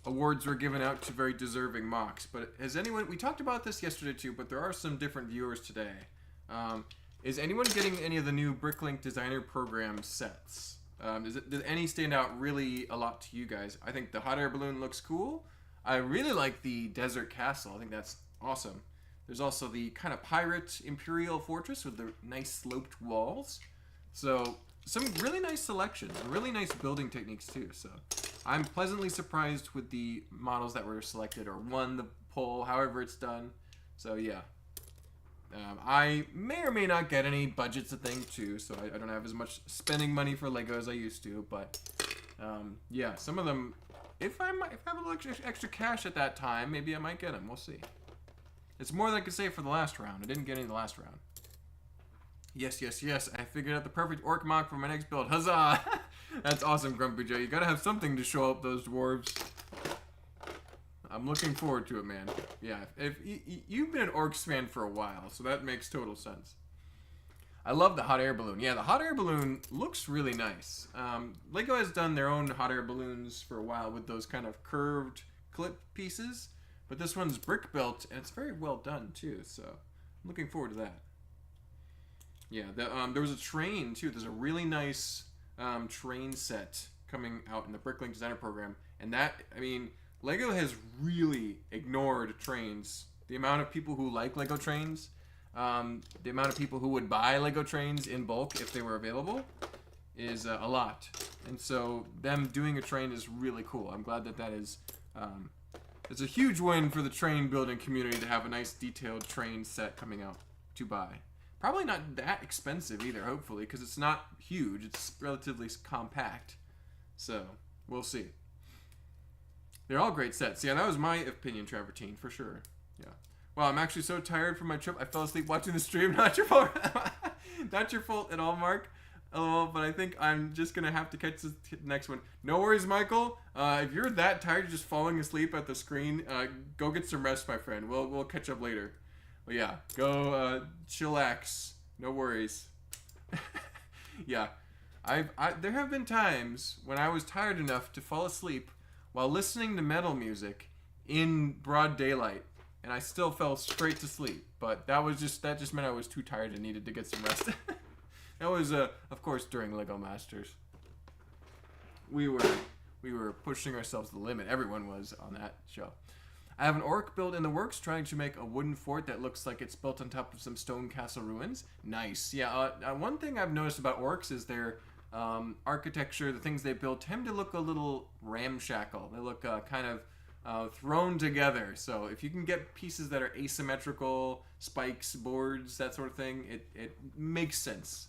awards were given out to very deserving mocks. But has anyone... We talked about this yesterday too, but there are some different viewers today. Is anyone getting any of the new BrickLink Designer Program sets? Did any stand out really a lot to you guys? I think the hot air balloon looks cool. I really like the desert castle. I think that's awesome. There's also the kind of pirate imperial fortress with the nice sloped walls. So some really nice selections, really nice building techniques too. So I'm pleasantly surprised with the models that were selected or won the poll, however it's done. So yeah. I may or may not get any budget's a thing too, so I don't have as much spending money for Lego as I used to, but yeah, some of them, if I have a little extra cash at that time, maybe I might get them. We'll see. It's more than I could say for the last round. I didn't get any in the last round. Yes, yes, yes. I figured out the perfect orc mock for my next build. Huzzah! That's awesome, Grumpy Joe. You gotta have something to show up those dwarves. I'm looking forward to it, man. Yeah, if you've been an Orcs fan for a while, so that makes total sense. I love the hot air balloon. Yeah, the hot air balloon looks really nice. Lego has done their own hot air balloons for a while with those kind of curved clip pieces, but this one's brick built, and it's very well done too, so I'm looking forward to that. Yeah, there was a train too. There's a really nice train set coming out in the BrickLink Designer Program, and that, I mean, Lego has really ignored trains. The amount of people who like Lego trains, the amount of people who would buy Lego trains in bulk if they were available is a lot. And so them doing a train is really cool. I'm glad that is, it's a huge win for the train building community to have a nice detailed train set coming out to buy. Probably not that expensive either, hopefully, because it's not huge. It's relatively compact. So, we'll see. They're all great sets. Yeah, that was my opinion, Travertine, for sure. Yeah. Wow, I'm actually so tired from my trip. I fell asleep watching the stream. Not your fault. Not your fault at all, Mark. LOL, but I think I'm just going to have to catch the next one. No worries, Michael. If you're that tired, you're just falling asleep at the screen, go get some rest, my friend. We'll catch up later. But yeah, go chillax. No worries. Yeah. There have been times when I was tired enough to fall asleep while listening to metal music in broad daylight, and I still fell straight to sleep. But that just meant I was too tired and needed to get some rest. That was, of course, during Lego Masters. We were pushing ourselves to the limit. Everyone was on that show. I have an orc build in the works, trying to make a wooden fort that looks like it's built on top of some stone castle ruins. Nice. Yeah. One thing I've noticed about orcs is their architecture, the things they build, tend to look a little ramshackle. They look kind of thrown together. So if you can get pieces that are asymmetrical, spikes, boards, that sort of thing, it makes sense.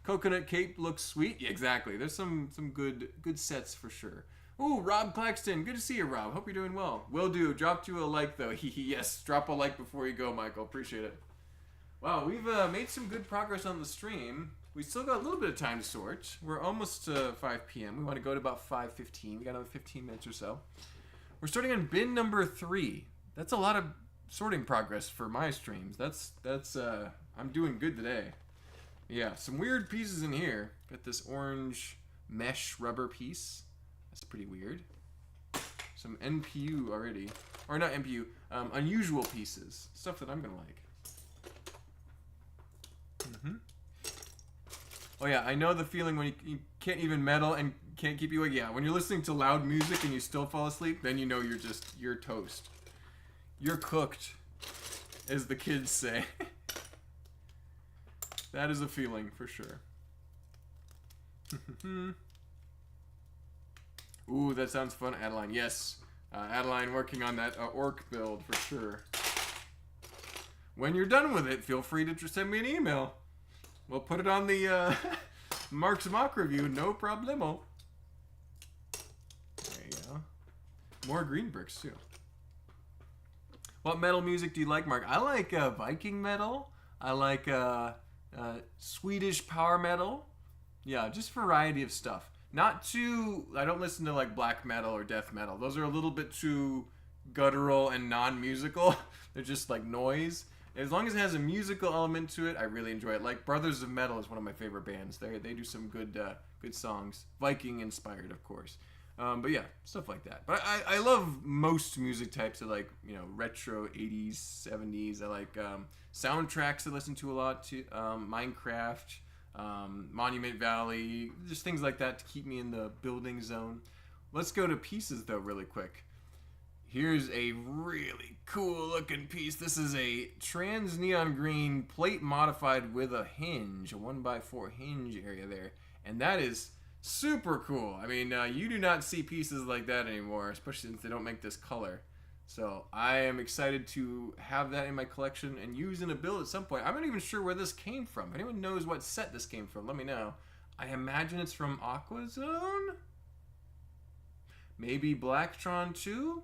Coconut cape looks sweet. Yeah, exactly. There's some good sets for sure. Ooh, Rob Claxton. Good to see you, Rob. Hope you're doing well. Will do. Drop you a like, though. Yes, drop a like before you go, Michael. Appreciate it. Wow, we've made some good progress on the stream. We still got a little bit of time to sort. We're almost to 5 p.m. We want to go to about 5:15. We got another 15 minutes or so. We're starting on bin number 3. That's a lot of sorting progress for my streams. That's I'm doing good today. Yeah, some weird pieces in here. Got this orange mesh rubber piece. That's pretty weird. Some NPU already. Or not NPU, unusual pieces. Stuff that I'm gonna like. Oh yeah, I know the feeling when you can't even meddle and can't keep you awake. Yeah, when you're listening to loud music and you still fall asleep, then you know you're toast. You're cooked, as the kids say. That is a feeling for sure. Ooh, that sounds fun, Adeline. Yes, Adeline working on that orc build for sure. When you're done with it, feel free to send me an email. We'll put it on the Mark's mock review, no problemo. There you go. More green bricks too. What metal music do you like, Mark? I like Viking metal. I like Swedish power metal. Yeah, just variety of stuff. Not too... I don't listen to like black metal or death metal. Those are a little bit too guttural and non-musical. They're just like noise. As long as it has a musical element to it, I really enjoy it. Like Brothers of Metal is one of my favorite bands. They do some good songs. Viking inspired, of course. But yeah, stuff like that. But I love most music types. I like, you know, retro 80s, 70s. I like soundtracks I listen to a lot. To Minecraft, Monument Valley, just things like that to keep me in the building zone. Let's go to pieces, though, really quick. Here's a really cool looking piece. This is a trans neon green plate modified with a hinge, a 1x4 hinge area there. And that is super cool. I mean, you do not see pieces like that anymore, especially since they don't make this color. So I am excited to have that in my collection and use in a build at some point. I'm not even sure where this came from. If anyone knows what set this came from, let me know. I imagine it's from AquaZone? Maybe Blacktron 2?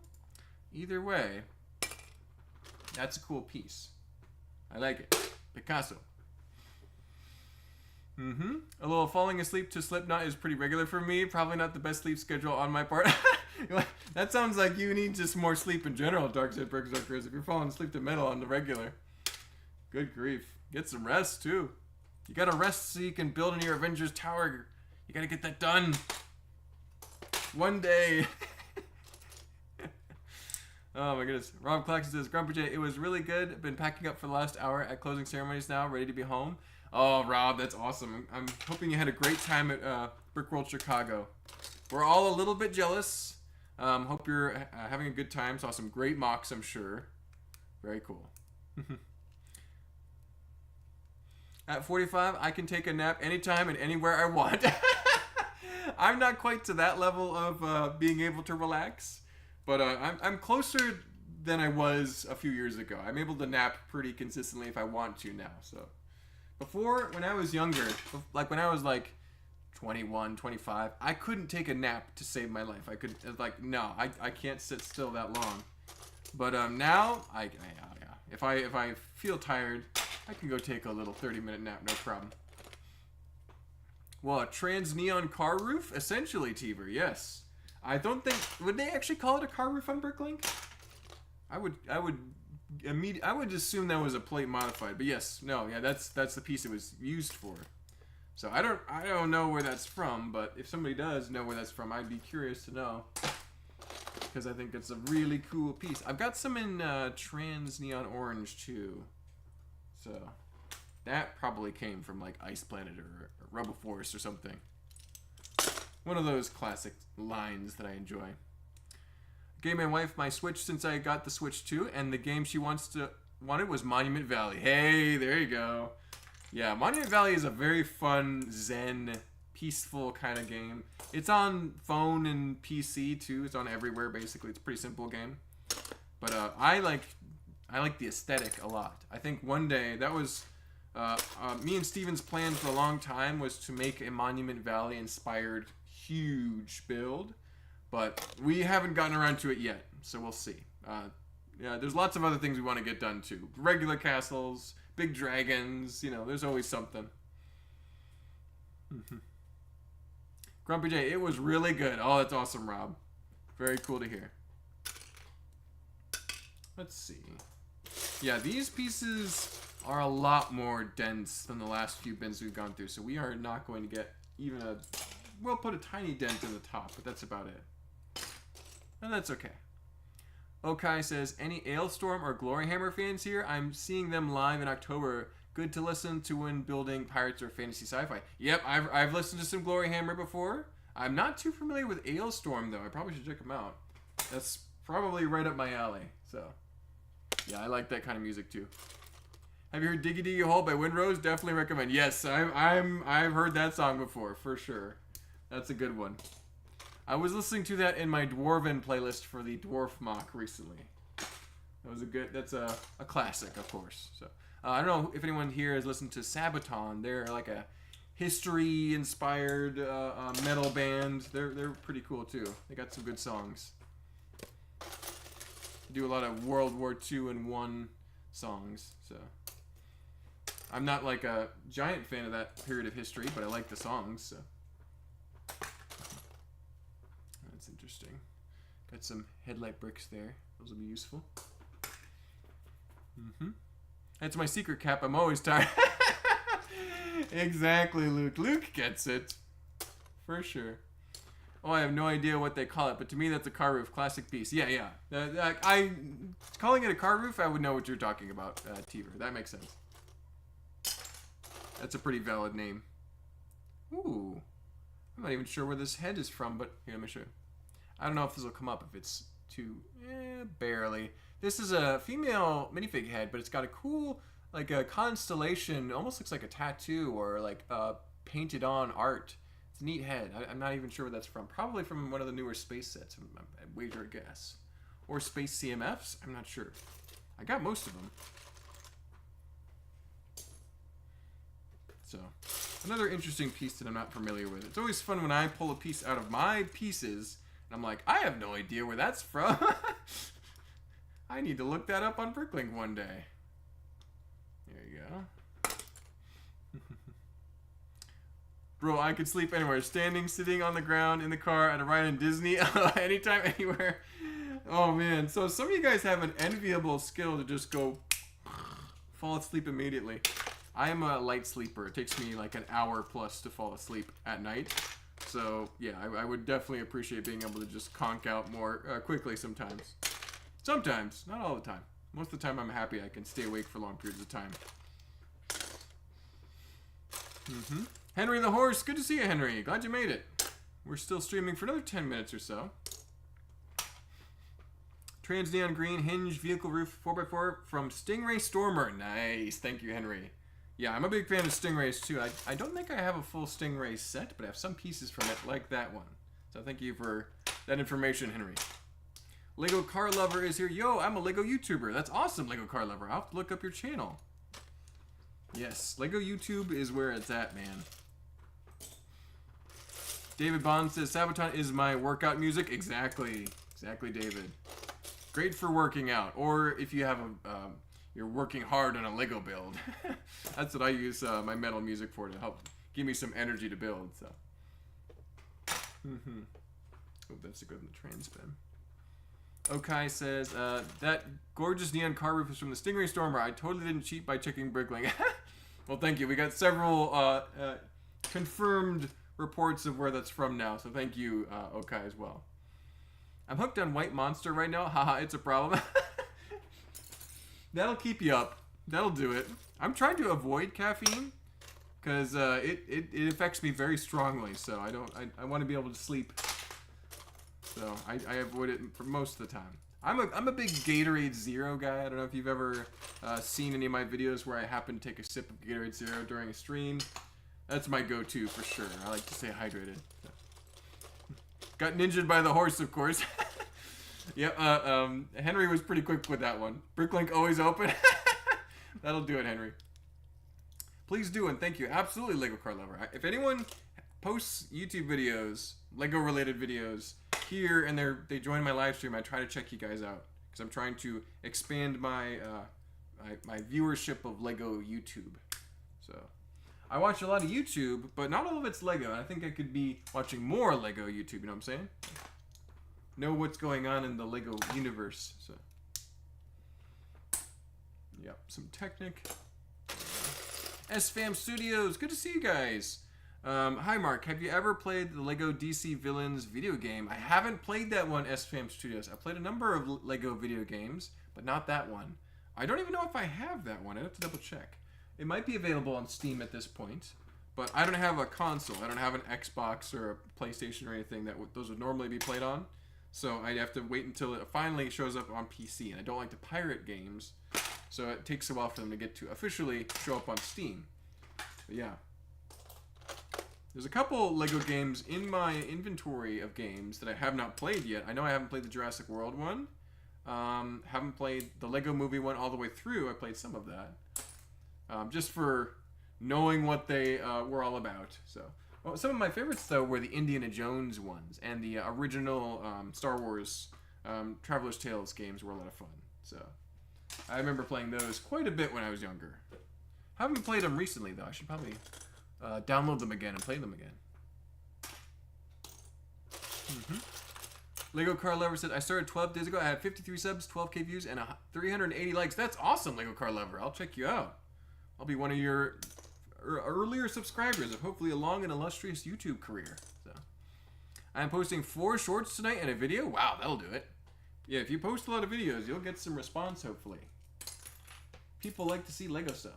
Either way, that's a cool piece. I like it. Picasso. A little falling asleep to Slipknot is pretty regular for me. Probably not the best sleep schedule on my part. That sounds like you need just more sleep in general, Darkseid Berserkers, if you're falling asleep to metal on the regular. Good grief. Get some rest, too. You gotta rest so you can build in your Avengers Tower. You gotta get that done. One day. Oh my goodness. Rob Claxton says, Grumpy J, it was really good. I've been packing up for the last hour at closing ceremonies now, ready to be home. Oh, Rob, that's awesome. I'm hoping you had a great time at Brickworld Chicago. We're all a little bit jealous. Hope you're having a good time. Saw some great mocks, I'm sure. Very cool. At 45, I can take a nap anytime and anywhere I want. I'm not quite to that level of being able to relax. But I'm closer than I was a few years ago. I'm able to nap pretty consistently if I want to now. So before, when I was younger, like when I was like 21, 25, I couldn't take a nap to save my life. I could, like, no, I can't sit still that long. But now, yeah. If I feel tired, I can go take a little 30-minute nap, no problem. Well, a trans neon car roof? Essentially, Teaver, yes. I don't think... Would they actually call it a car roof on BrickLink? I would assume that was a plate modified. But yes, no, yeah, that's the piece it was used for. So I don't know where that's from, but if somebody does know where that's from, I'd be curious to know. Because I think it's a really cool piece. I've got some in trans neon orange too. So that probably came from like Ice Planet or Rebel Force or something. One of those classic lines that I enjoy. Gave my wife my Switch since I got the Switch 2, and the game she wanted was Monument Valley. Hey, there you go. Yeah, Monument Valley is a very fun, zen, peaceful kind of game. It's on phone and PC too. It's on everywhere basically. It's a pretty simple game. But I like the aesthetic a lot. I think one day that was me and Steven's plan for a long time was to make a Monument Valley inspired huge build, but we haven't gotten around to it yet, so we'll see. Yeah, there's lots of other things we want to get done too. Regular castles, big dragons, you know, there's always something. Grumpy J, it was really good. Oh, that's awesome, Rob. Very cool to hear. Let's see. Yeah, these pieces are a lot more dense than the last few bins we've gone through, so we are not going to get even a... We'll put a tiny dent in the top, but that's about it. And that's okay. Okai says, any Ailstorm or Gloryhammer fans here? I'm seeing them live in October. Good to listen to when building pirates or fantasy sci-fi. Yep, I've listened to some Gloryhammer before. I'm not too familiar with Ailstorm, though. I probably should check them out. That's probably right up my alley. So, yeah, I like that kind of music, too. Have you heard Diggy Diggy Hole by Windrose? Definitely recommend. Yes, I've heard that song before, for sure. That's a good one. I was listening to that in my Dwarven playlist for the Dwarf Mock recently. That was a good... That's a classic, of course. So I don't know if anyone here has listened to Sabaton. They're like a history-inspired metal band. They're pretty cool too. They got some good songs. Do a lot of World War II and I songs. So I'm not like a giant fan of that period of history, but I like the songs. So that's interesting. Got some headlight bricks there. Those will be useful. That's my secret cap. I'm always tired. Exactly, Luke. Luke gets it. For sure. Oh, I have no idea what they call it, but to me that's a car roof. Classic piece. Yeah. Calling it a car roof, I would know what you're talking about, Teever. That makes sense. That's a pretty valid name. Ooh. I'm not even sure where this head is from, but here, let me show you. I don't know if this will come up if it's too... barely. This is a female minifig head, but it's got a cool, like a constellation. Almost looks like a tattoo or like painted on art. It's a neat head. I'm not even sure where that's from. Probably from one of the newer space sets, I'd wager a guess. Or space CMFs? I'm not sure. I got most of them. So, another interesting piece that I'm not familiar with. It's always fun when I pull a piece out of my pieces, and I'm like, I have no idea where that's from. I need to look that up on BrickLink one day. There you go. Bro, I could sleep anywhere. Standing, sitting on the ground, in the car, at a ride in Disney, anytime, anywhere. Oh, man. So some of you guys have an enviable skill to just go fall asleep immediately. I am a light sleeper. It takes me like an hour plus to fall asleep at night. So, yeah, I would definitely appreciate being able to just conk out more quickly sometimes. Sometimes. Not all the time. Most of the time I'm happy I can stay awake for long periods of time. Henry the Horse. Good to see you, Henry. Glad you made it. We're still streaming for another 10 minutes or so. Trans Neon Green Hinge Vehicle Roof 4x4 from Stingray Stormer. Nice. Thank you, Henry. Yeah, I'm a big fan of Stingrays too. I don't think I have a full Stingray set, but I have some pieces from it like that one. So thank you for that information, Henry. Lego Car Lover is here. Yo, I'm a Lego YouTuber. That's awesome, Lego Car Lover. I'll have to look up your channel. Yes, Lego YouTube is where it's at, man. David Bond says, Sabaton is my workout music. Exactly. Exactly, David. Great for working out. Or if you have a... you're working hard on a Lego build. That's what I use my metal music for, to help give me some energy to build. So, oh, that's a good one. The Transpin. Okay says that gorgeous neon car roof is from the Stingray Stormer. I totally didn't cheat by checking BrickLink. Well, thank you. We got several confirmed reports of where that's from now. So thank you, Okai, as well. I'm hooked on White Monster right now. Haha, it's a problem. That'll keep you up. That'll do it. I'm trying to avoid caffeine because it affects me very strongly. So I want to be able to sleep. So I avoid it for most of the time. I'm a big Gatorade Zero guy. I don't know if you've ever seen any of my videos where I happen to take a sip of Gatorade Zero during a stream. That's my go-to for sure. I like to stay hydrated. So. Got ninja'd by the horse, of course. Yep, Henry was pretty quick with that one. BrickLink always open. That'll do it, Henry. Please do, and thank you. Absolutely, Lego Car Lover. If anyone posts YouTube videos, Lego-related videos, here, and they join my live stream, I try to check you guys out. Because I'm trying to expand my, my viewership of Lego YouTube. So, I watch a lot of YouTube, but not all of it's Lego. I think I could be watching more Lego YouTube, you know what I'm saying? Know what's going on in the Lego universe. So, yep, some Technic. SFAM Studios, good to see you guys. Hi Mark, have you ever played the Lego DC Villains video game? I haven't played that one, SFAM Studios. I played a number of Lego video games, but not that one. I don't even know if I have that one. I have to double check. It might be available on Steam at this point, but I don't have a console. I don't have an Xbox or a PlayStation or anything that those would normally be played on. So I'd have to wait until it finally shows up on PC, and I don't like to pirate games, so it takes a while for them to get to officially show up on Steam. But yeah. There's a couple Lego games in my inventory of games that I have not played yet. I know I haven't played the Jurassic World one. Haven't played the Lego Movie one all the way through. I played some of that. Just for knowing what they were all about. So, well, some of my favorites though were the Indiana Jones ones and the original Star Wars Traveler's Tales games were a lot of fun. So, I remember playing those quite a bit when I was younger. I haven't played them recently though. I should probably download them again and play them again. Lego Car Lover said, I started 12 days ago. I have 53 subs, 12k views, and 380 likes. That's awesome, Lego Car Lover. I'll check you out. I'll be one of your earlier subscribers of hopefully a long and illustrious YouTube career. So, I'm posting 4 shorts tonight and a video. Wow, that'll do it. Yeah, if you post a lot of videos, you'll get some response, hopefully. People like to see Lego stuff.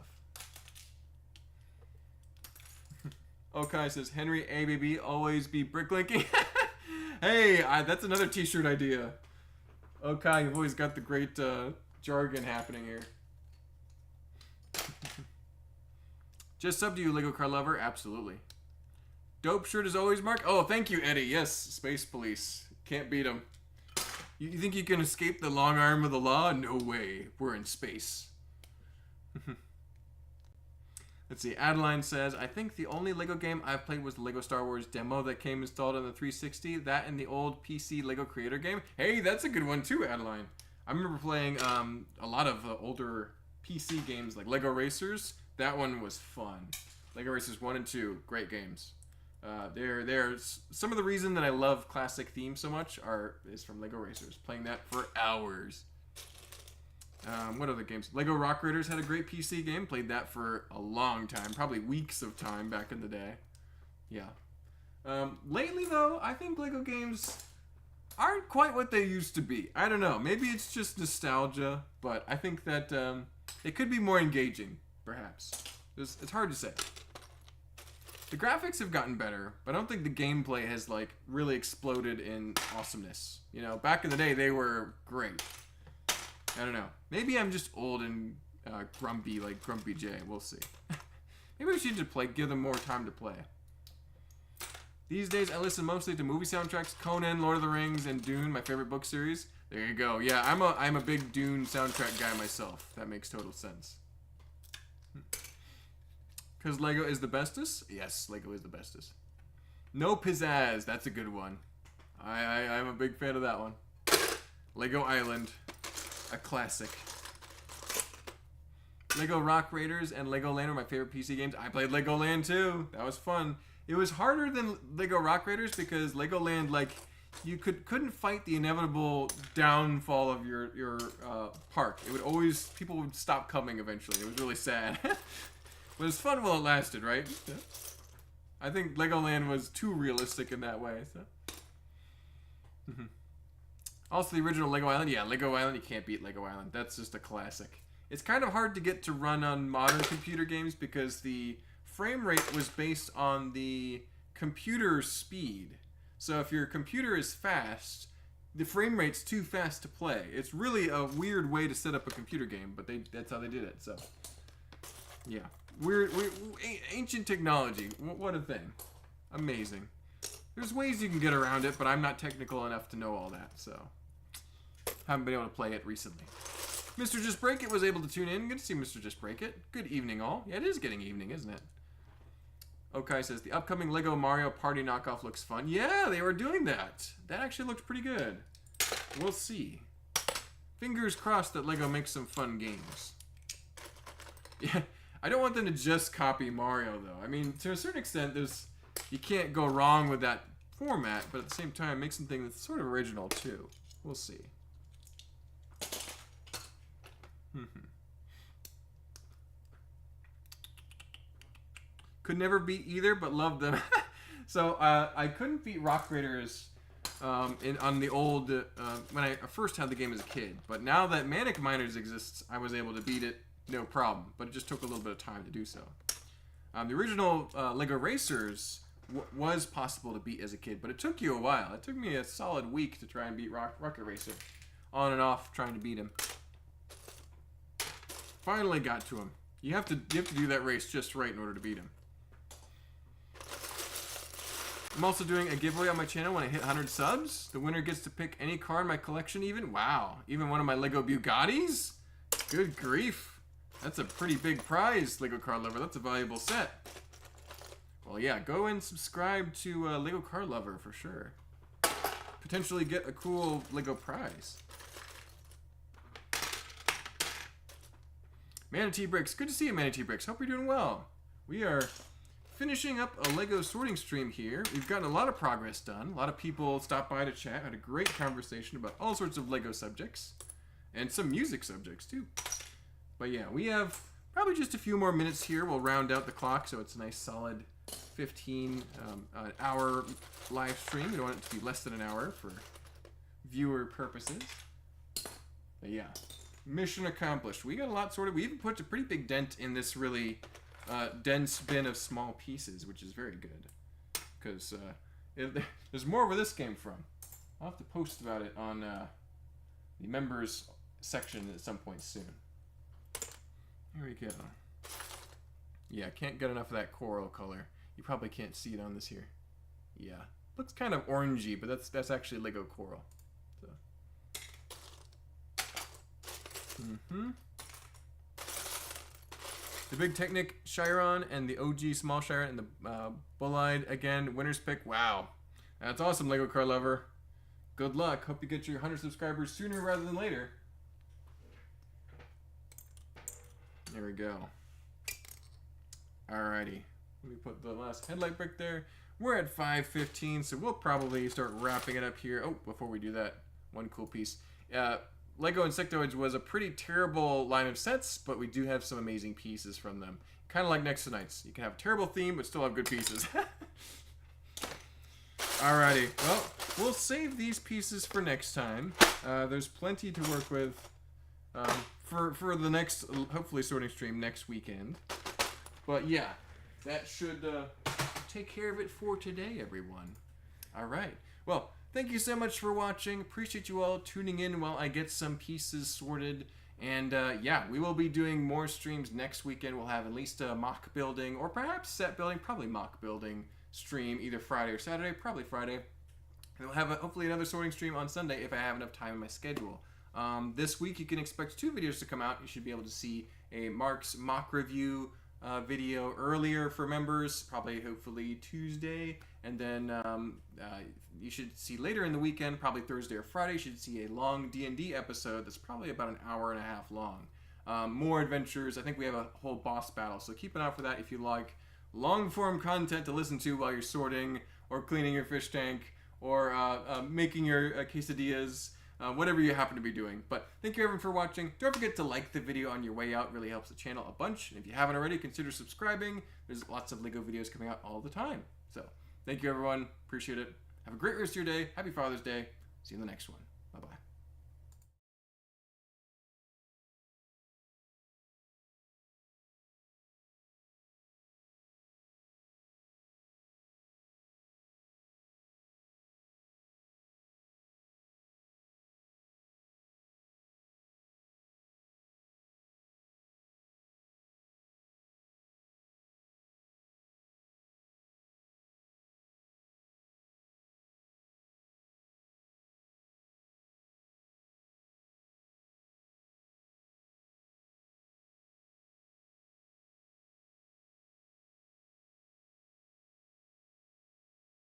Okay, says, Henry ABB, always be bricklinking. Hey, that's another t-shirt idea. Okay, you've always got the great jargon happening here. Just sub to you, Lego Car Lover. Absolutely. Dope shirt as always, Mark. Oh, thank you, Eddie. Yes, Space Police. Can't beat them. You think you can escape the long arm of the law? No way. We're in space. Let's see. Adeline says, I think the only Lego game I've played was the Lego Star Wars demo that came installed on the 360. That and the old PC Lego Creator game. Hey, that's a good one too, Adeline. I remember playing a lot of older PC games like Lego Racers. That one was fun. Lego Racers 1 and 2, great games. There's some of the reason that I love classic themes so much is from Lego Racers. Playing that for hours. What other games? Lego Rock Raiders had a great PC game. Played that for a long time, probably weeks of time back in the day. Yeah. Lately though, I think Lego games aren't quite what they used to be. I don't know. Maybe it's just nostalgia, but I think that it could be more engaging, perhaps. It's hard to say. The graphics have gotten better, but I don't think the gameplay has like really exploded in awesomeness. You know, back in the day they were great. I don't know. Maybe I'm just old and grumpy like Grumpy J. We'll see. Maybe we should just give them more time to play. These days I listen mostly to movie soundtracks, Conan, Lord of the Rings, and Dune, my favorite book series. There you go. Yeah, I'm a big Dune soundtrack guy myself. That makes total sense. Because Lego is the bestest? Yes, Lego is the bestest. No pizzazz. That's a good one. I'm a big fan of that one. Lego Island. A classic. Lego Rock Raiders and Legoland are my favorite PC games. I played Legoland too. That was fun. It was harder than Lego Rock Raiders because Legoland, like, you couldn't fight the inevitable downfall of your park. It would always, people would stop coming eventually. It was really sad. But it was fun while it lasted, right? Yeah. I think Legoland was too realistic in that way. So. Also, the original Lego Island. Yeah, Lego Island, you can't beat Lego Island. That's just a classic. It's kind of hard to get to run on modern computer games because the frame rate was based on the computer speed. So if your computer is fast, the frame rate's too fast to play. It's really a weird way to set up a computer game, but that's how they did it. So, yeah. Weird, ancient technology. What a thing. Amazing. There's ways you can get around it, but I'm not technical enough to know all that, so haven't been able to play it recently. Mr. Just Break It was able to tune in. Good to see Mr. Just Break It. Good evening, all. Yeah, it is getting evening, isn't it? Okay, says, the upcoming Lego Mario Party knockoff looks fun. Yeah, they were doing that. That actually looked pretty good. We'll see. Fingers crossed that Lego makes some fun games. Yeah. I don't want them to just copy Mario, though. I mean, to a certain extent, you can't go wrong with that format, but at the same time, make something that's sort of original, too. We'll see. Could never beat either, but loved them. So, I couldn't beat Rock Raiders on the old, when I first had the game as a kid. But now that Manic Miners exists, I was able to beat it. No problem, but it just took a little bit of time to do so. The original Lego Racers was possible to beat as a kid, but it took you a while. It took me a solid week to try and beat Rocket Racer. On and off trying to beat him. Finally got to him. You have to do that race just right in order to beat him. I'm also doing a giveaway on my channel when I hit 100 subs. The winner gets to pick any car in my collection even. Wow. Even one of my Lego Bugattis? Good grief. That's a pretty big prize, Lego Car Lover. That's a valuable set. Well, yeah, go and subscribe to Lego Car Lover for sure. Potentially get a cool Lego prize. Manatee Bricks. Good to see you, Manatee Bricks. Hope you're doing well. We are finishing up a Lego sorting stream here. We've gotten a lot of progress done. A lot of people stopped by to chat, had a great conversation about all sorts of Lego subjects. And some music subjects, too. But yeah, we have probably just a few more minutes here. We'll round out the clock, so it's a nice solid 15-hour live stream. We don't want it to be less than an hour for viewer purposes. But yeah, mission accomplished. We got a lot sorted. We even put a pretty big dent in this really dense bin of small pieces, which is very good. Because there's more where this came from. I'll have to post about it on the members section at some point soon. Here we go. Yeah, can't get enough of that coral color. You probably can't see it on this here. Yeah, looks kind of orangey, but that's actually Lego coral. So. The Big Technic Chiron and the OG Small Chiron and the Bull-Eyed again. Winner's pick. Wow, that's awesome, Lego Car Lover. Good luck. Hope you get your 100 subscribers sooner rather than later. There we go. Alrighty. Let me put the last headlight brick there. We're at 5:15, so we'll probably start wrapping it up here. Oh, before we do that, one cool piece. Lego Insectoids was a pretty terrible line of sets, but we do have some amazing pieces from them. Kind of like Next to Nights. You can have a terrible theme, but still have good pieces. Alrighty. Well, we'll save these pieces for next time. There's plenty to work with for the next, hopefully, sorting stream next weekend. But yeah, that should take care of it for today, everyone. Alright. Well, thank you so much for watching. Appreciate you all tuning in while I get some pieces sorted. And yeah, we will be doing more streams next weekend. We'll have at least a mock building, or perhaps set building, probably mock building stream, either Friday or Saturday, probably Friday. And we'll have hopefully another sorting stream on Sunday if I have enough time in my schedule. This week you can expect 2 videos to come out. You should be able to see a Mark's mock review video earlier for members, probably hopefully Tuesday, and then you should see later in the weekend, probably Thursday or Friday, you should see a long D&D episode that's probably about an hour and a half long. More adventures. I think we have a whole boss battle, so keep an eye out for that if you like long form content to listen to while you're sorting or cleaning your fish tank or making your quesadillas. Whatever you happen to be doing. But thank you everyone for watching. Don't forget to like the video on your way out. It really helps the channel a bunch. And if you haven't already, consider subscribing. There's lots of Lego videos coming out all the time. So thank you everyone. Appreciate it. Have a great rest of your day. Happy Father's Day. See you in the next one.